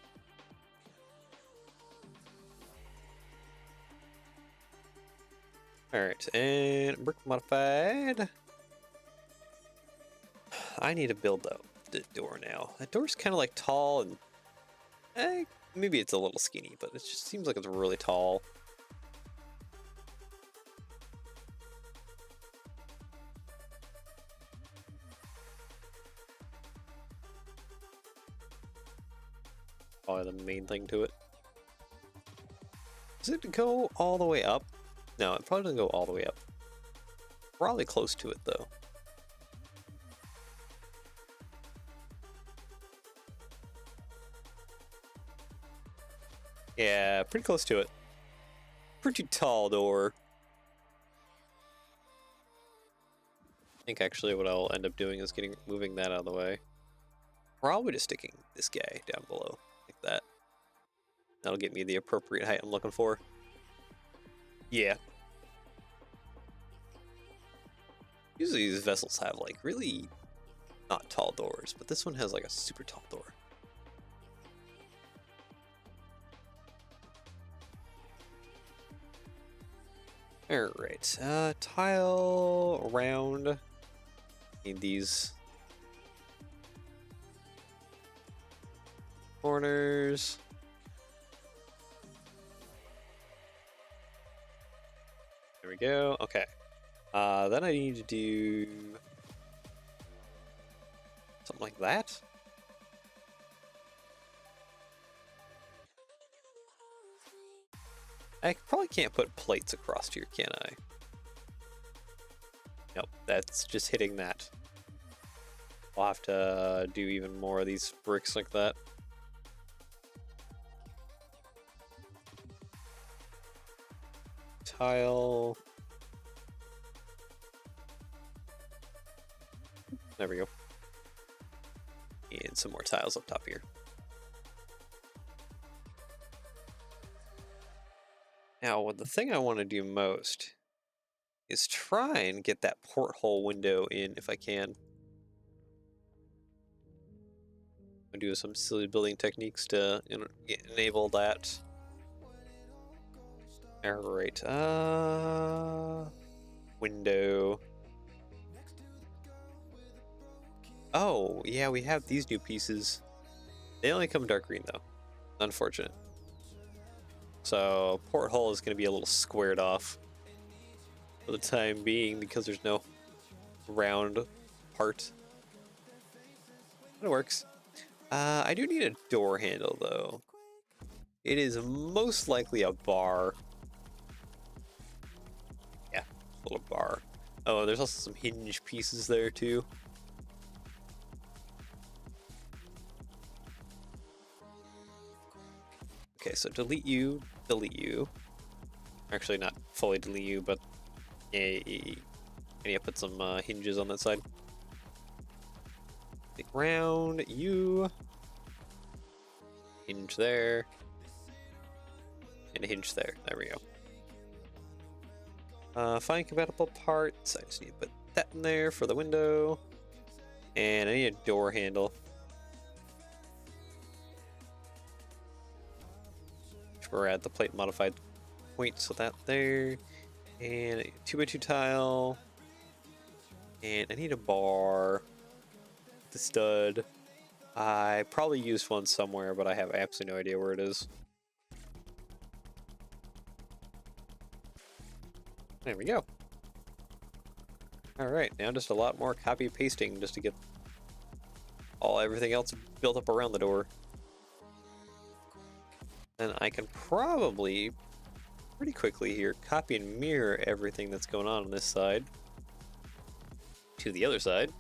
Alright, and brick modified. I need to build the door now. That door's kind of like tall and maybe it's a little skinny, but it just seems like it's really tall. Probably the main thing to it. Does it go all the way up? No, it probably doesn't go all the way up. Probably close to it, though. Yeah, pretty close to it. Pretty tall door. I think actually what I'll end up doing is moving that out of the way. Probably just sticking this guy down below, like that. That'll get me the appropriate height I'm looking for. Yeah. Usually these vessels have like really not tall doors, but this one has like a super tall door. Alright, tile around. Need these corners. There we go. Okay. Then I need to do something like that. I probably can't put plates across here, can I? Nope, that's just hitting that. I'll have to do even more of these bricks like that. Tile. There we go. And some more tiles up top here. Now, the thing I want to do most is try and get that porthole window in if I can. I'm do some silly building techniques to enable that. Alright, window. Oh, yeah, we have these new pieces. They only come dark green, though. Unfortunate. So, porthole is going to be a little squared off for the time being because there's no round part. But it works. I do need a door handle, though. It is most likely a bar. Yeah, a little bar. Oh, there's also some hinge pieces there, too. Okay, so delete you, delete you. Actually, not fully delete you, but yeah, I need to put some hinges on that side. Take round, you. Hinge there. And a hinge there. There we go. Find compatible parts. I just need to put that in there for the window. And I need a door handle. We're at the plate modified point, so that there. And a 2x2 tile. And I need a bar. The stud. I probably used one somewhere, but I have absolutely no idea where it is. There we go. Alright, now just a lot more copy pasting just to get everything else built up around the door. And I can probably pretty quickly here copy and mirror everything that's going on this side to the other side.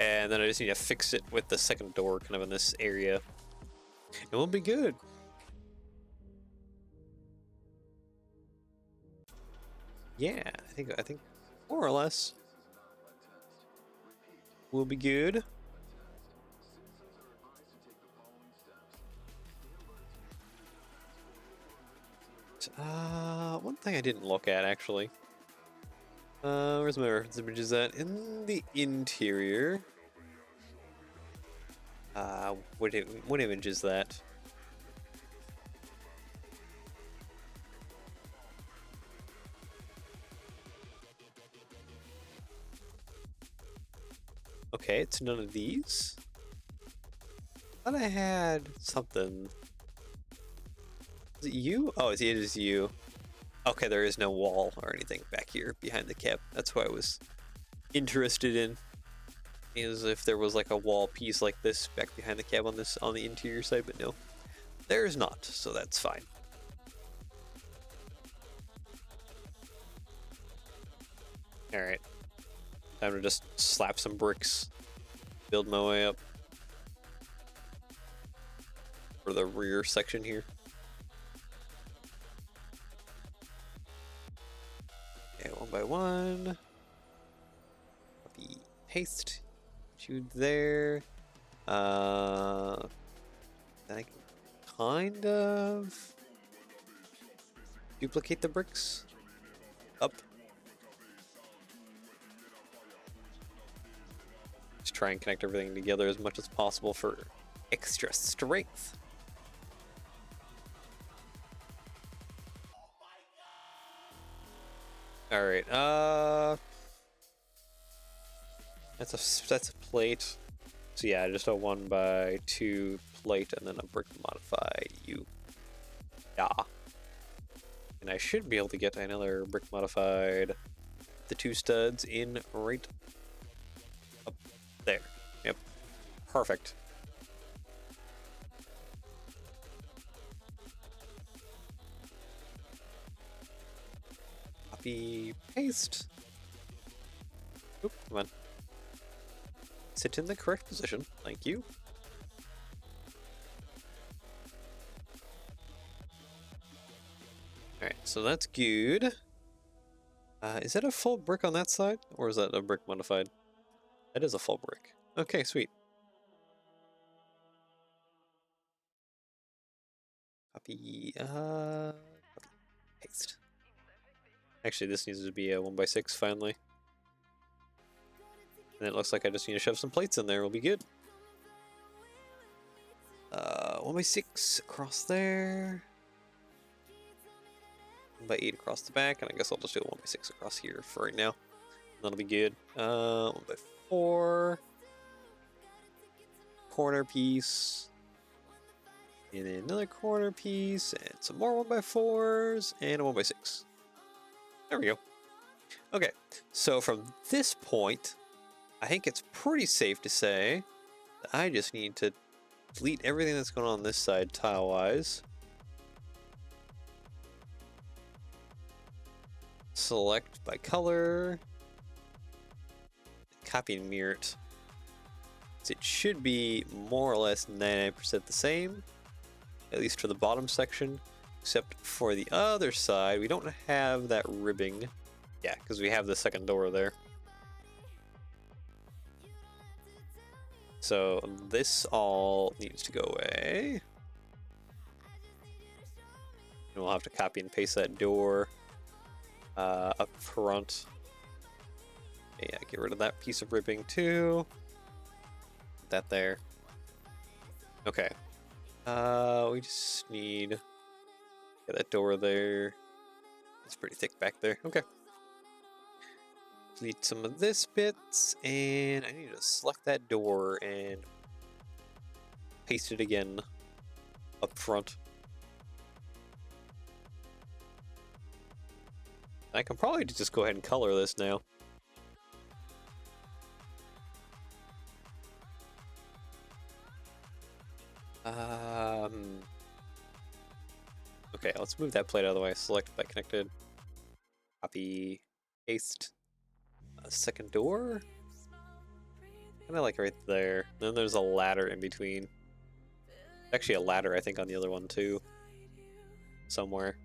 And then I just need to fix it with the second door kind of in this area. It will be good. Yeah, I think more or less will be good. One thing I didn't look at actually. Where's my reference images at? In the interior. What image is that? Okay, it's none of these. I thought I had something. Is it you? Oh, it is you. Okay, there is no wall or anything back here behind the cab. That's what I was interested in. Is if there was like a wall piece like this back behind the cab on the interior side, but no, there's not, so that's fine. All right, time to just slap some bricks, build my way up for the rear section here. Okay, one by one. Copy, paste. You there. Then I can kind of duplicate the bricks up. Just try and connect everything together as much as possible for extra strength. All right. That's a plate. So yeah, just a 1x2 plate and then a brick modify U. Yeah. And I should be able to get another brick modified. The 2 studs in right up there. Yep. Perfect. Copy, paste. Oop, come on. Sit in the correct position. Thank you. Alright, so that's good. Is that a full brick on that side? Or is that a brick modified? That is a full brick. Okay, sweet. Copy, paste. Actually, this needs to be a 1x6 finally. And it looks like I just need to shove some plates in there. We'll be good. 1x6 across there. 1x8 across the back, and I guess I'll just do a 1x6 across here for right now. That'll be good. 1x4. Corner piece. And then another corner piece, and some more 1x4s, and a 1x6. There we go. Okay, so from this point, I think it's pretty safe to say that I just need to delete everything that's going on this side tile-wise. Select by color. Copy and mirror it. So it should be more or less 99% the same, at least for the bottom section, except for the other side, we don't have that ribbing. Yeah, because we have the second door there. So this all needs to go away. And we'll have to copy and paste that door up front. Yeah, get rid of that piece of ribbing too. Put that there. Okay. We just need that door there. It's pretty thick back there. Okay. Delete some of this bits, and I need to select that door and paste it again up front. I can probably just go ahead and color this now. Okay, let's move that plate out of the way. Select by connected. Copy, paste. Second door? Kind of like right there. Then there's a ladder in between. Actually a ladder, I think, on the other one too. Somewhere.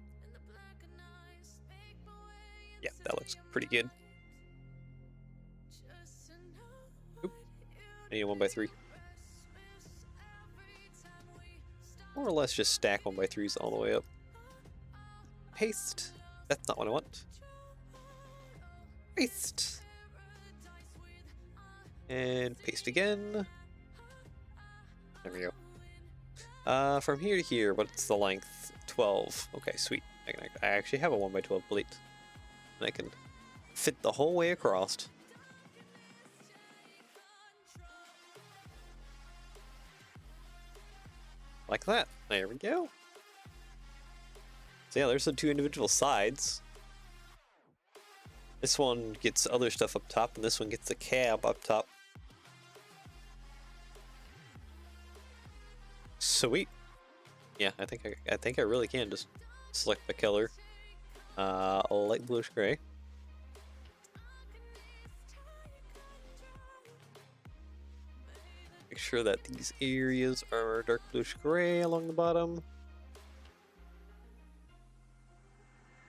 Yeah, that looks pretty good. Oop. I need a 1x3. More or less just stack 1x3s all the way up. Paste. That's not what I want. Paste. And paste again. There we go. From here to here, what's the length? 12. Okay, sweet. I actually have a 1x12 plate. And I can fit the whole way across. Like that. There we go. So yeah, there's the 2 individual sides. This one gets other stuff up top, and this one gets the cab up top. Sweet. Yeah, I think I really can just select the color. Light bluish gray. Make sure that these areas are dark bluish gray along the bottom.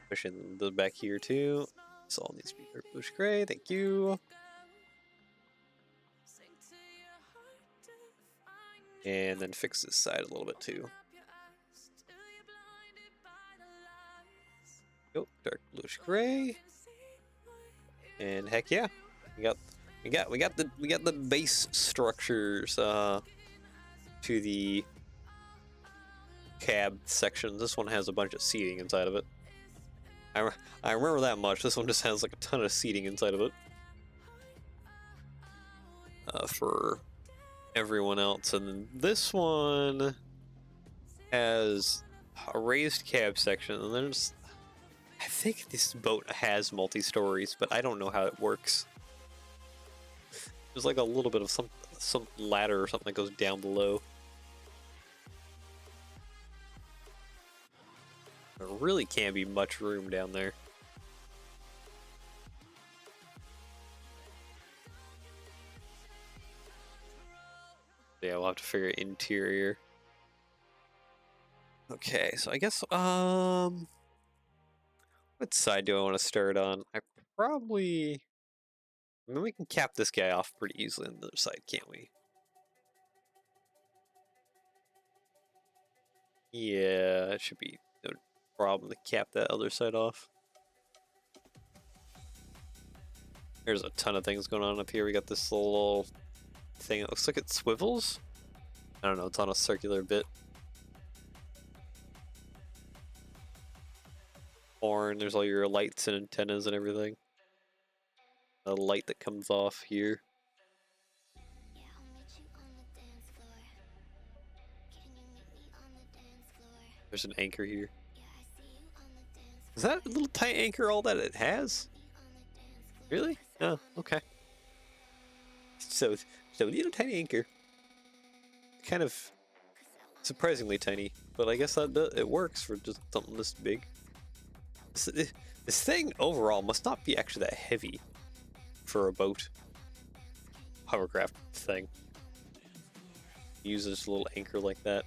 Pushing the back here too. This all needs to be dark bluish gray. Thank you. And then fix this side a little bit too. Oh, dark bluish gray. And heck yeah, we got the base structures to the cab sections. This one has a bunch of seating inside of it. I remember that much. This one just has like a ton of seating inside of it. For everyone else. And then this one has a raised cab section. And there's... I think this boat has multi-stories, but I don't know how it works. There's like a little bit of some ladder or something that goes down below. There really can't be much room down there. Yeah, we'll have to figure interior. Okay, so I guess what side do I want to start on? I mean, we can cap this guy off pretty easily on the other side, can't we? Yeah, it should be no problem to cap that other side off. There's a ton of things going on up here. We got this little thing. It looks like it swivels. I don't know. It's on a circular bit. Horn. There's all your lights and antennas and everything. A light that comes off here. There's an anchor here. Is that a little tight anchor all that it has? Really? Oh, okay. So little tiny anchor. Kind of surprisingly tiny, but I guess that it works for just something this big. This thing overall must not be actually that heavy for a boat. Hovercraft thing. Uses a little anchor like that.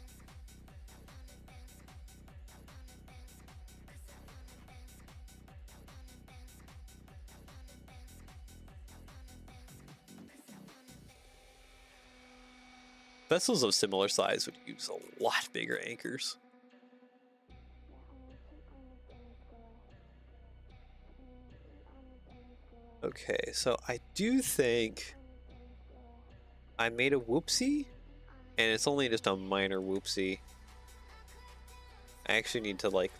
Vessels of similar size would use a lot bigger anchors. Okay, so I do think I made a whoopsie, and it's only just a minor whoopsie. I actually need to like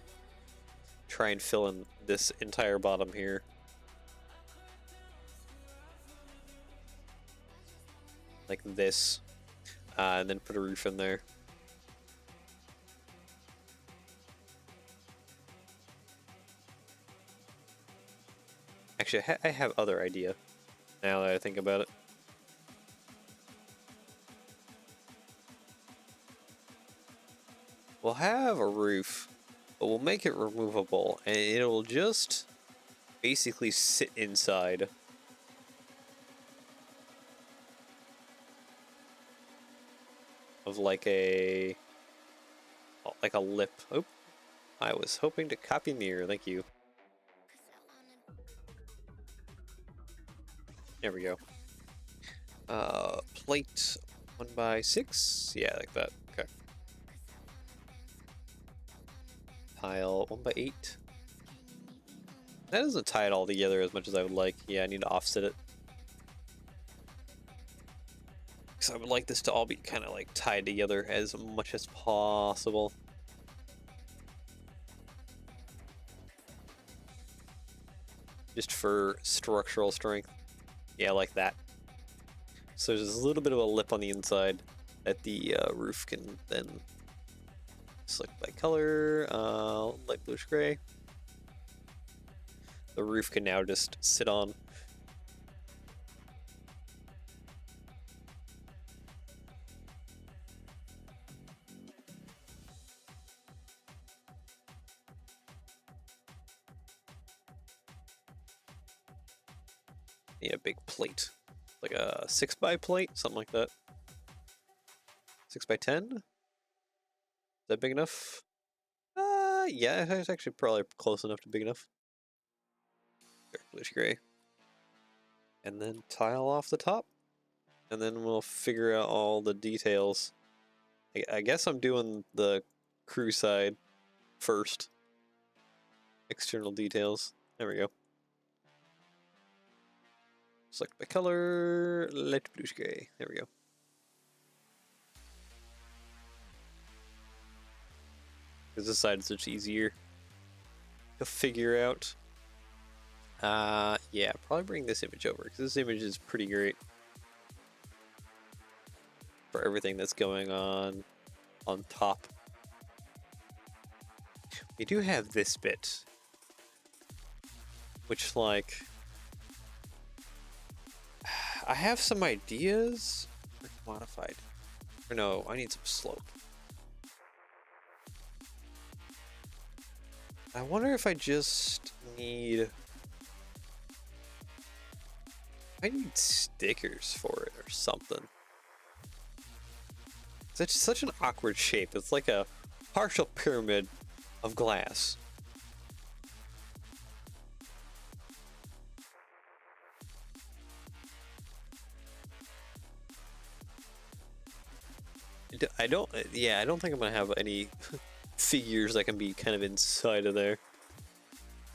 try and fill in this entire bottom here. Like this. And then put a roof in there. Actually, I have other idea now that I think about it. We'll have a roof, but we'll make it removable, and it'll just basically sit inside. Of like a lip. Oh, I was hoping to copy mirror. Thank you. There we go. Plate 1x6. Yeah, like that. Okay. Tile 1x8. That doesn't tie it all together as much as I would like. Yeah, I need to offset it. Because I would like this to all be kind of like tied together as much as possible. Just for structural strength. Yeah, like that. So there's a little bit of a lip on the inside that the roof can then select by color, light bluish gray. The roof can now just sit on. Yeah, big plate. Like a 6x plate, something like that. 6x10? Is that big enough? Yeah, it's actually probably close enough to big enough. Bluish gray. And then tile off the top. And then we'll figure out all the details. I guess I'm doing the crew side first. External details. There we go. Select by color, light bluish gray. There we go. Because this side is much easier to figure out. Yeah, probably bring this image over because this image is pretty great for everything that's going on top. We do have this bit, which, like, I have some ideas. Modified. Or no, I need some slope. I wonder if I just need... I need stickers for it or something. It's such an awkward shape. It's like a partial pyramid of glass. I don't think I'm gonna have any figures that can be kind of inside of there.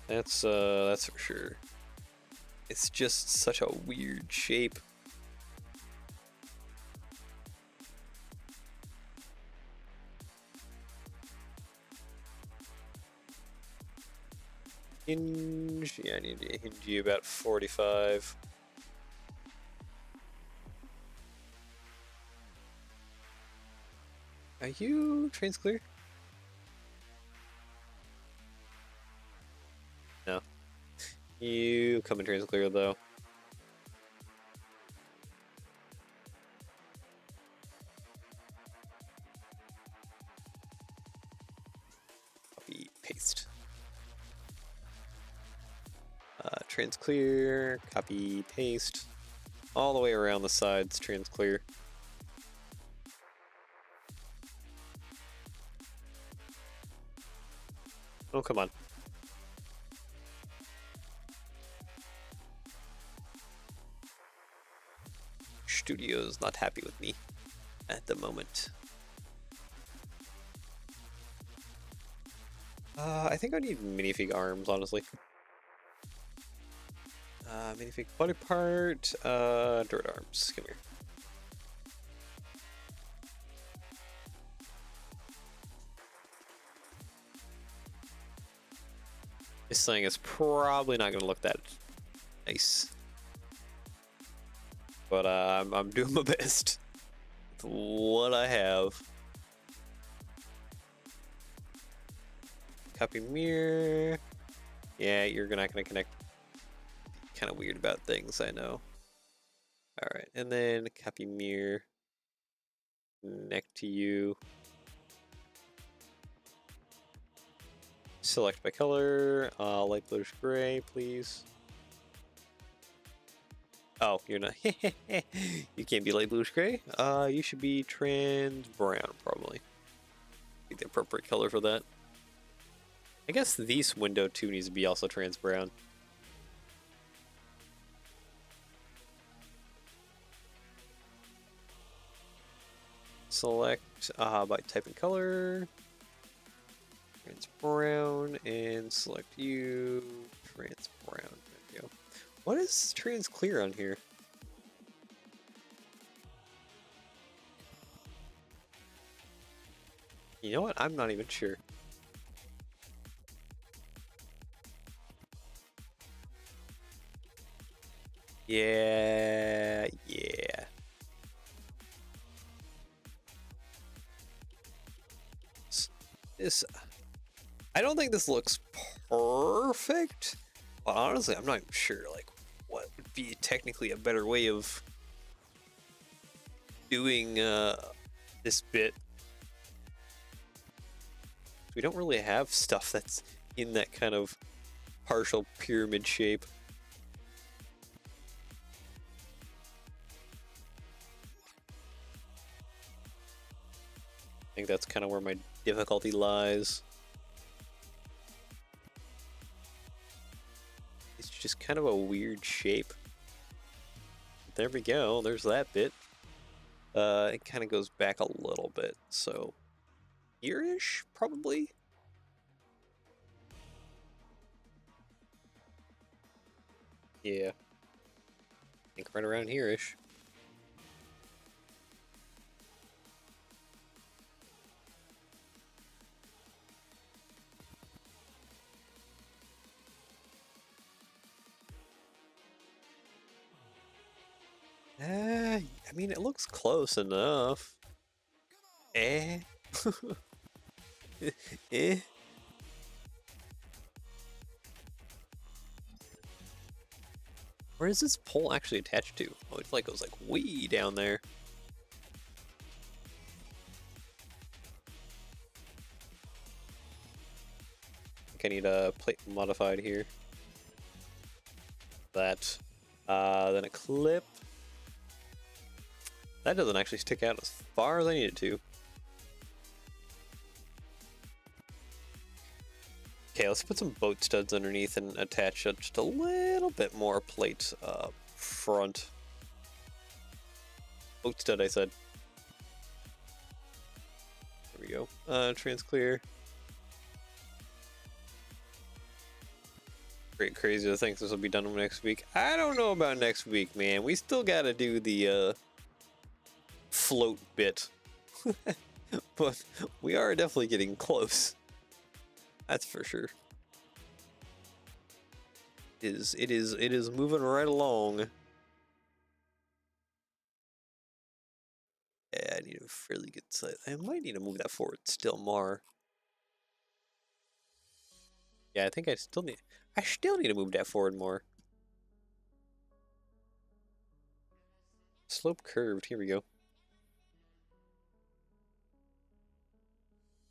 That's for sure. It's just such a weird shape. Hinge, yeah, I need to hinge you about 45. Are you trains clear? No. You come in trains clear though. Copy, paste. Trans clear, copy, paste. All the way around the sides, trans clear. Oh, come on. Studio's not happy with me at the moment. I think I need minifig arms, honestly. Minifig body part, dirt arms, come here. This thing is probably not gonna look that nice. But I'm doing my best with what I have. Copy mirror. Yeah, you're not gonna connect. Kind of weird about things, I know. All right, and then copy mirror. Connect to you. Select by color. Light bluish gray, please. Oh, you're not. You can't be light bluish gray. You should be trans brown, probably. Be the appropriate color for that. I guess this window too needs to be also trans brown. Select by type and color. Trans brown, and select you. Trans brown. There we go. What is trans clear on here? You know what? I'm not even sure. Yeah. This, I don't think this looks perfect, but honestly, I'm not even sure like what would be technically a better way of doing this bit. We don't really have stuff that's in that kind of partial pyramid shape. I think that's kind of where my difficulty lies. It's just kind of a weird shape. There we go, there's that bit. It kind of goes back a little bit, so here-ish, probably? Yeah. I think right around here-ish. I mean, it looks close enough. Eh? Eh? Where is this pole actually attached to? Oh, it's like it goes like way down there. I think I need a plate modified here. That. Then a clip. That doesn't actually stick out as far as I need it to. Okay, let's put some boat studs underneath and attach just a little bit more plate front. Boat stud, I said. There we go. Trans clear. Great, crazy to think this will be done next week. I don't know about next week, man. We still gotta do the float bit. But we are definitely getting close. That's for sure. It is moving right along. Yeah, I need a fairly good size. I might need to move that forward still more. Yeah, I think I still need to move that forward more. Slope curved, here we go.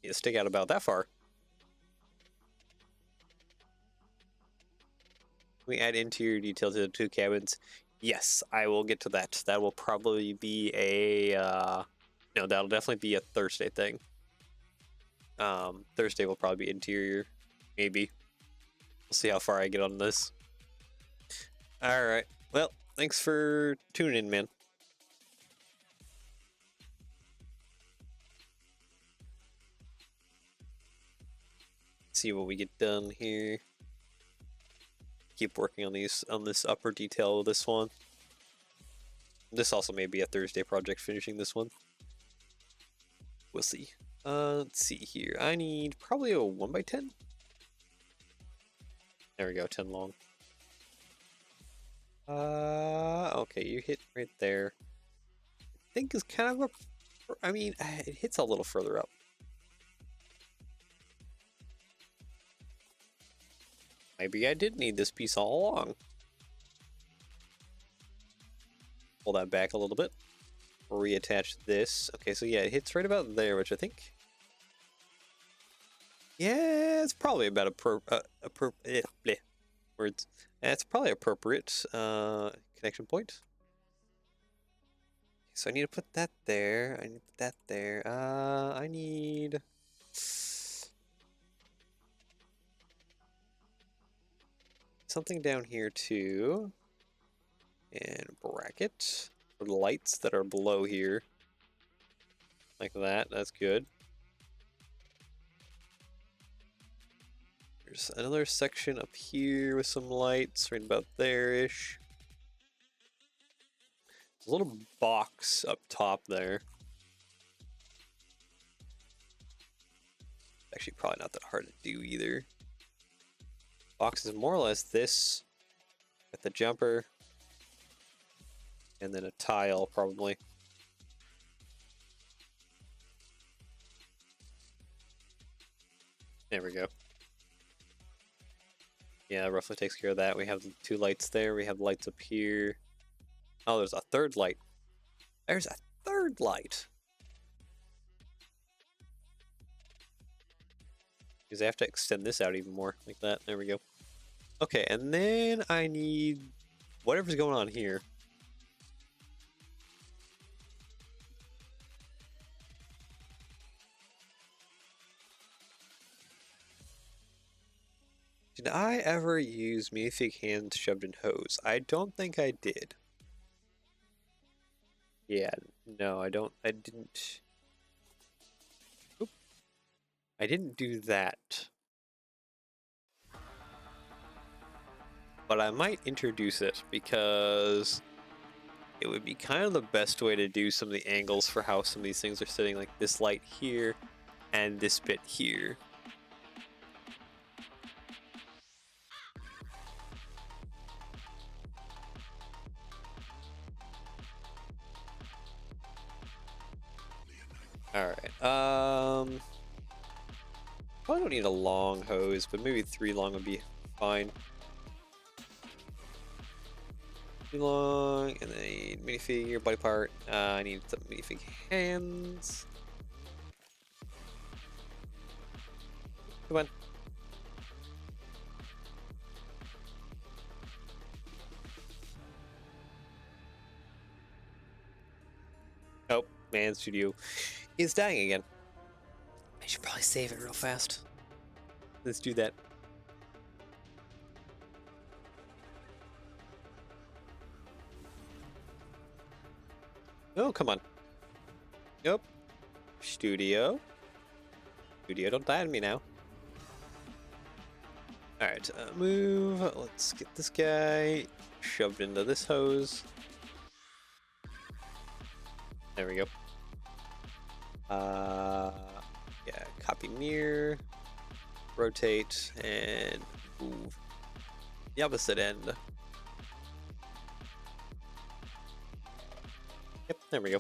Need to stick out about that far. We add interior detail to the two cabins. Yes, I will get to that. That will probably be a no, that'll definitely be a Thursday thing. Thursday will probably be interior, maybe. We'll see how far I get on this. Alright. Well, thanks for tuning in, man. See what we get done here. Keep working on this upper detail of this one. This also may be a Thursday project, finishing this one. We'll see. Let's see here. I need probably a 1x10. There we go, 10 long. Okay, you hit right there. I think is kind of I mean, it hits a little further up. Maybe I did need this piece all along. Pull that back a little bit. Reattach this. Okay, so yeah, it hits right about there, which I think... Yeah, it's probably about words. That's probably appropriate connection point. So I need to put that there. I need to put that there. I need... something down here too. And bracket for the lights that are below here. Like that, that's good. There's another section up here with some lights right about there-ish. There's a little box up top there. Actually, probably not that hard to do either. Box is more or less this, with the jumper, and then a tile probably. There we go. Yeah, roughly takes care of that. We have the two lights there. We have lights up here. Oh, there's a third light. There's a third light. Because I have to extend this out even more, like that. There we go. Okay, and then I need whatever's going on here. Did I ever use minifig hands shoved in hose? I don't think I did. Yeah, no, I didn't. Oop. I didn't do that. But I might introduce it because it would be kind of the best way to do some of the angles for how some of these things are sitting, like this light here and this bit here. Alright, probably don't need a long hose, but maybe 3 long would be fine. 3 long, and then I need minifigure, body part. I need some minifig hands. Come on. Oh, man, studio is dying again. I should probably save it real fast. Let's do that. Oh, come on. Nope. Studio. Studio, don't die on me now. Alright, move. Let's get this guy shoved into this hose. There we go. Yeah, copy near, rotate, and move the opposite end. Yep, there we go.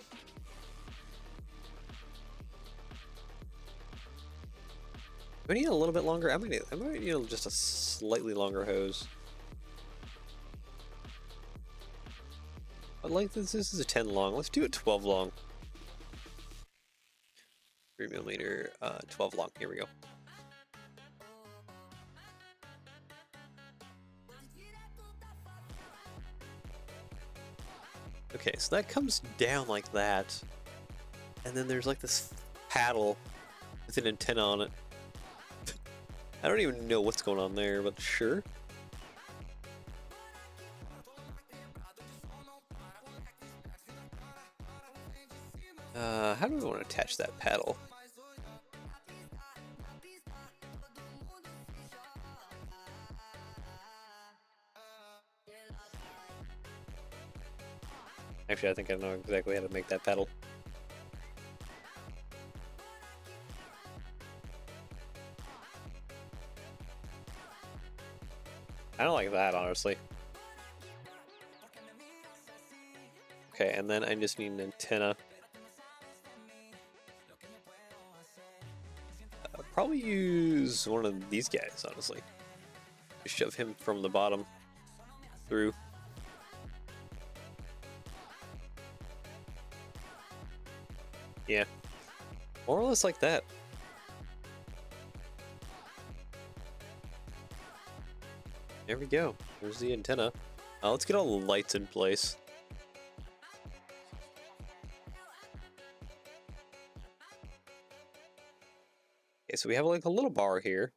Do I need a little bit longer? I might need just a slightly longer hose. What length is this? This is a 10 long. Let's do it 12 long. 3mm, 12 long. Here we go. Okay, so that comes down like that, and then there's like this paddle with an antenna on it. I don't even know what's going on there, but sure. How do we want to attach that paddle? Actually, I think I know exactly how to make that paddle. I don't like that, honestly. Okay, and then I just need an antenna. Probably use one of these guys, honestly. Just shove him from the bottom through. Yeah, more or less like that. There we go. There's the antenna. Let's get all the lights in place. Okay, so we have like a little bar here.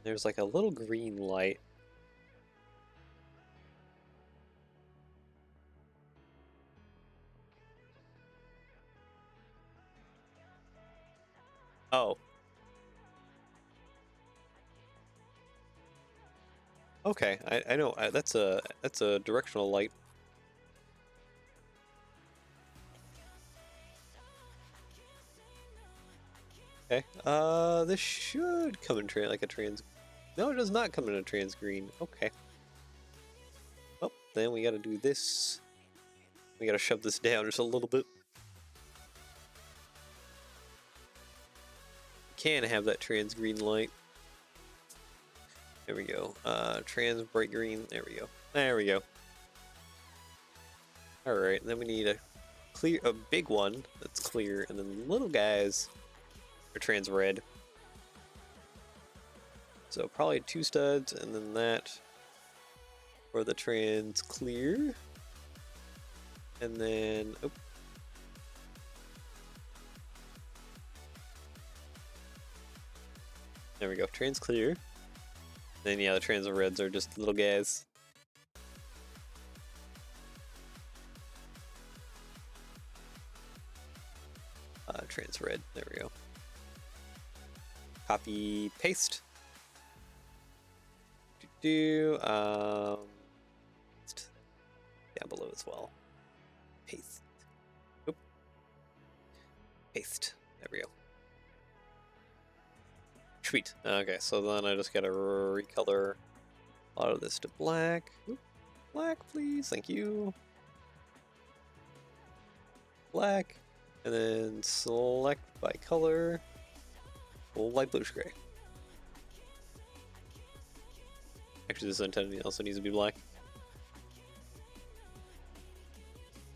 There's like a little green light. Oh. Okay, I know. That's a directional light. Okay. This should come in like a trans. No, it does not come in a trans green. Okay. Oh, then we gotta do this. We gotta shove this down just a little bit. Can have that trans green light. There we go. Trans bright green. There we go. There we go. All right. Then we need a big one that's clear, and then little guys are trans red. So probably 2 studs, and then that for the trans clear, and then oh. There we go. Trans clear. Then yeah, the trans reds are just little guys. Trans red. There we go. Copy, paste. Down below as well. Paste. Oop. Paste. There we go. Sweet. Okay, so then I just gotta recolor a lot of this to black. Oop. Black, please. Thank you. black, and then select by color, light bluish gray. Actually, this antenna also needs to be black.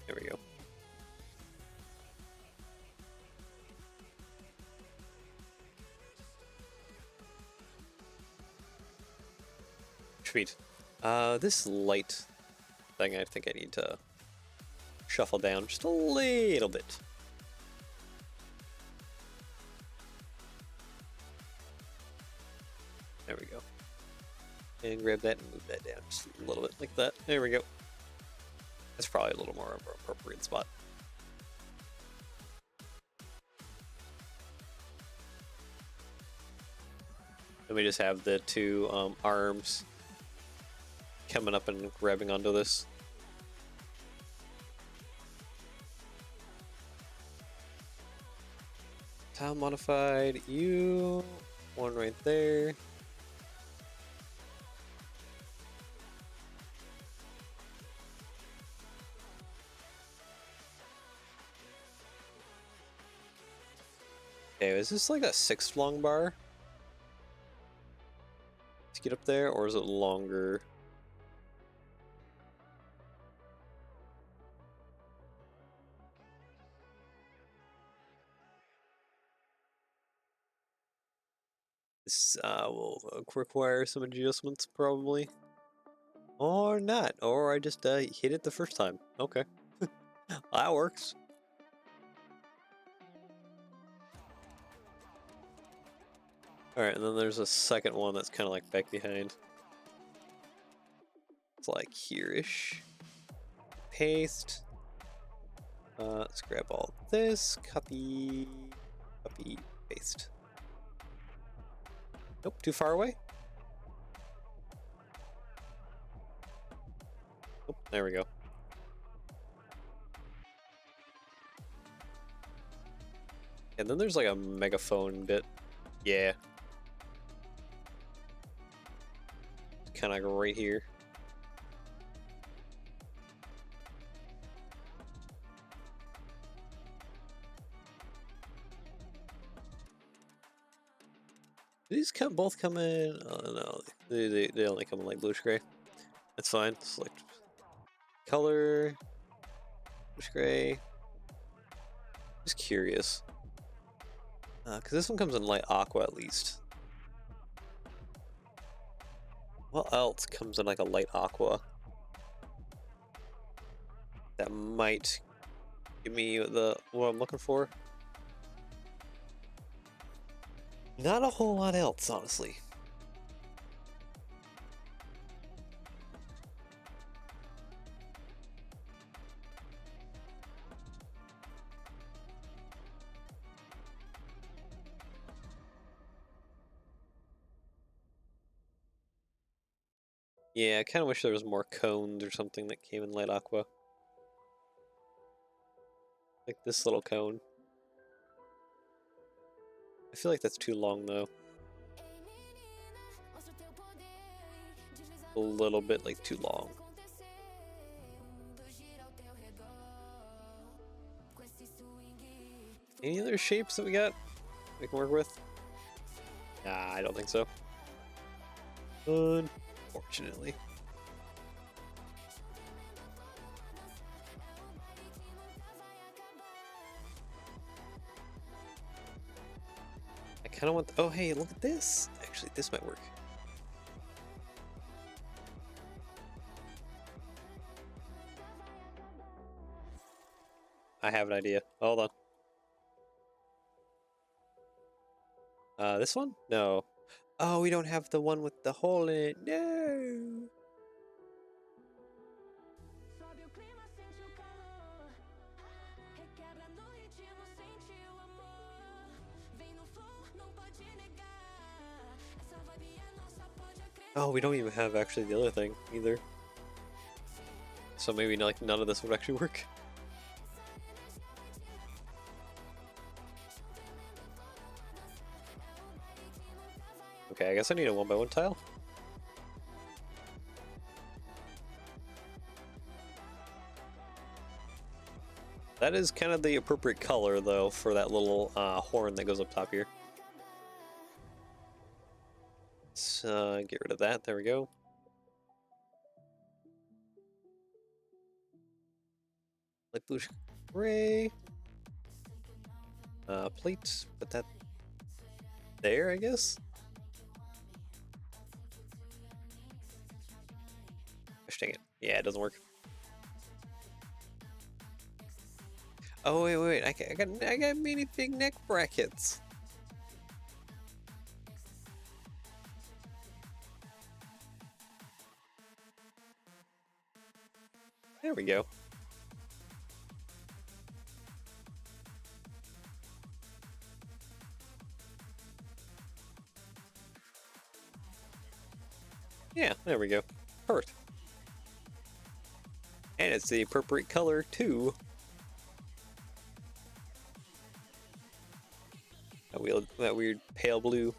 There we go. Sweet. This light thing, I think I need to shuffle down just a little bit. There we go. And grab that and move that down just a little bit like that. There we go. That's probably a little more of an appropriate spot. Then we just have the two arms coming up and grabbing onto this. Tile modified, you, one right there. Okay, is this like a 6 long bar to get up there, or is it longer? This will require some adjustments probably. Or not, or I just hit it the first time. Okay. That works. Alright, and then there's a second one that's kind of like back behind. It's like here-ish. Paste. Let's grab all this. Copy. Copy. Paste. Nope, too far away. Oh, there we go. And then there's like a megaphone bit. Yeah. Kind of like right here. Do these both come in? Oh no, they only come in like bluish gray. That's fine. Select color, bluish gray. Just curious, because this one comes in light aqua at least. What else comes in like a light aqua? That might give me what I'm looking for. Not a whole lot else, honestly. Yeah, I kind of wish there was more cones or something that came in light aqua. Like this little cone. I feel like that's too long though. A little bit like too long. Any other shapes that we got we can work with? Nah, I don't think so. Unfortunately. I kind of want. Oh, hey, look at this. Actually, this might work. I have an idea. Hold on. This one? No. Oh, we don't have the one with the hole in it. No. Oh, we don't even have actually the other thing either. So maybe like none of this would actually work. Okay, I guess I need a 1x1 tile. That is kind of the appropriate color, though, for that little horn that goes up top here. Let's get rid of that. There we go. Light bluish gray. Plate, put that there, I guess. Gosh dang it. Yeah, it doesn't work. Oh wait, I got minifig neck brackets. There we go. Yeah, there we go. Perfect. And it's the appropriate color too. That weird pale blue.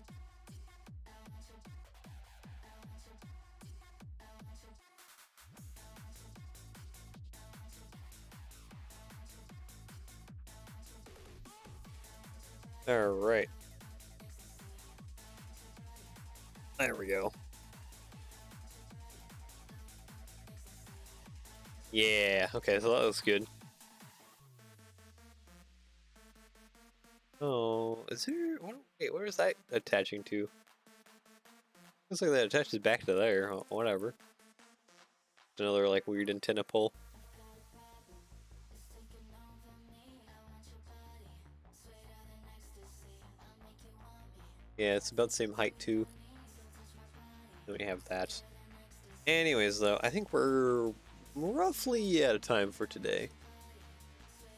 All right. There we go. Yeah, okay, so that looks good. Oh, is there... Wait, where is that attaching to? Looks like that attaches back to there. Oh, whatever. Another, like, weird antenna pole. Yeah, it's about the same height, too. Then we have that. Anyways, though, I think we're roughly out of time for today.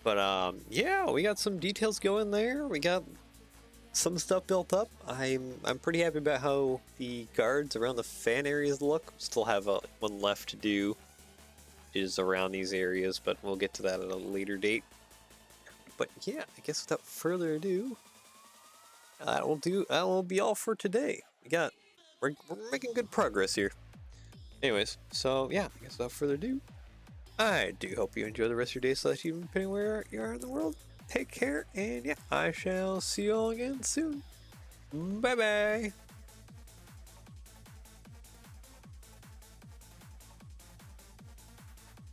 But, yeah, we got some details going there. We got some stuff built up. I'm pretty happy about how the guards around the fan areas look. Still have one left to do, which is around these areas, but we'll get to that at a later date. But yeah, I guess without further ado, that will be all for today. We're making good progress here. Anyways, so yeah, I guess without further ado, I do hope you enjoy the rest of your day / evening, depending where you are in the world. Take care, and yeah, I shall see you all again soon. Bye bye.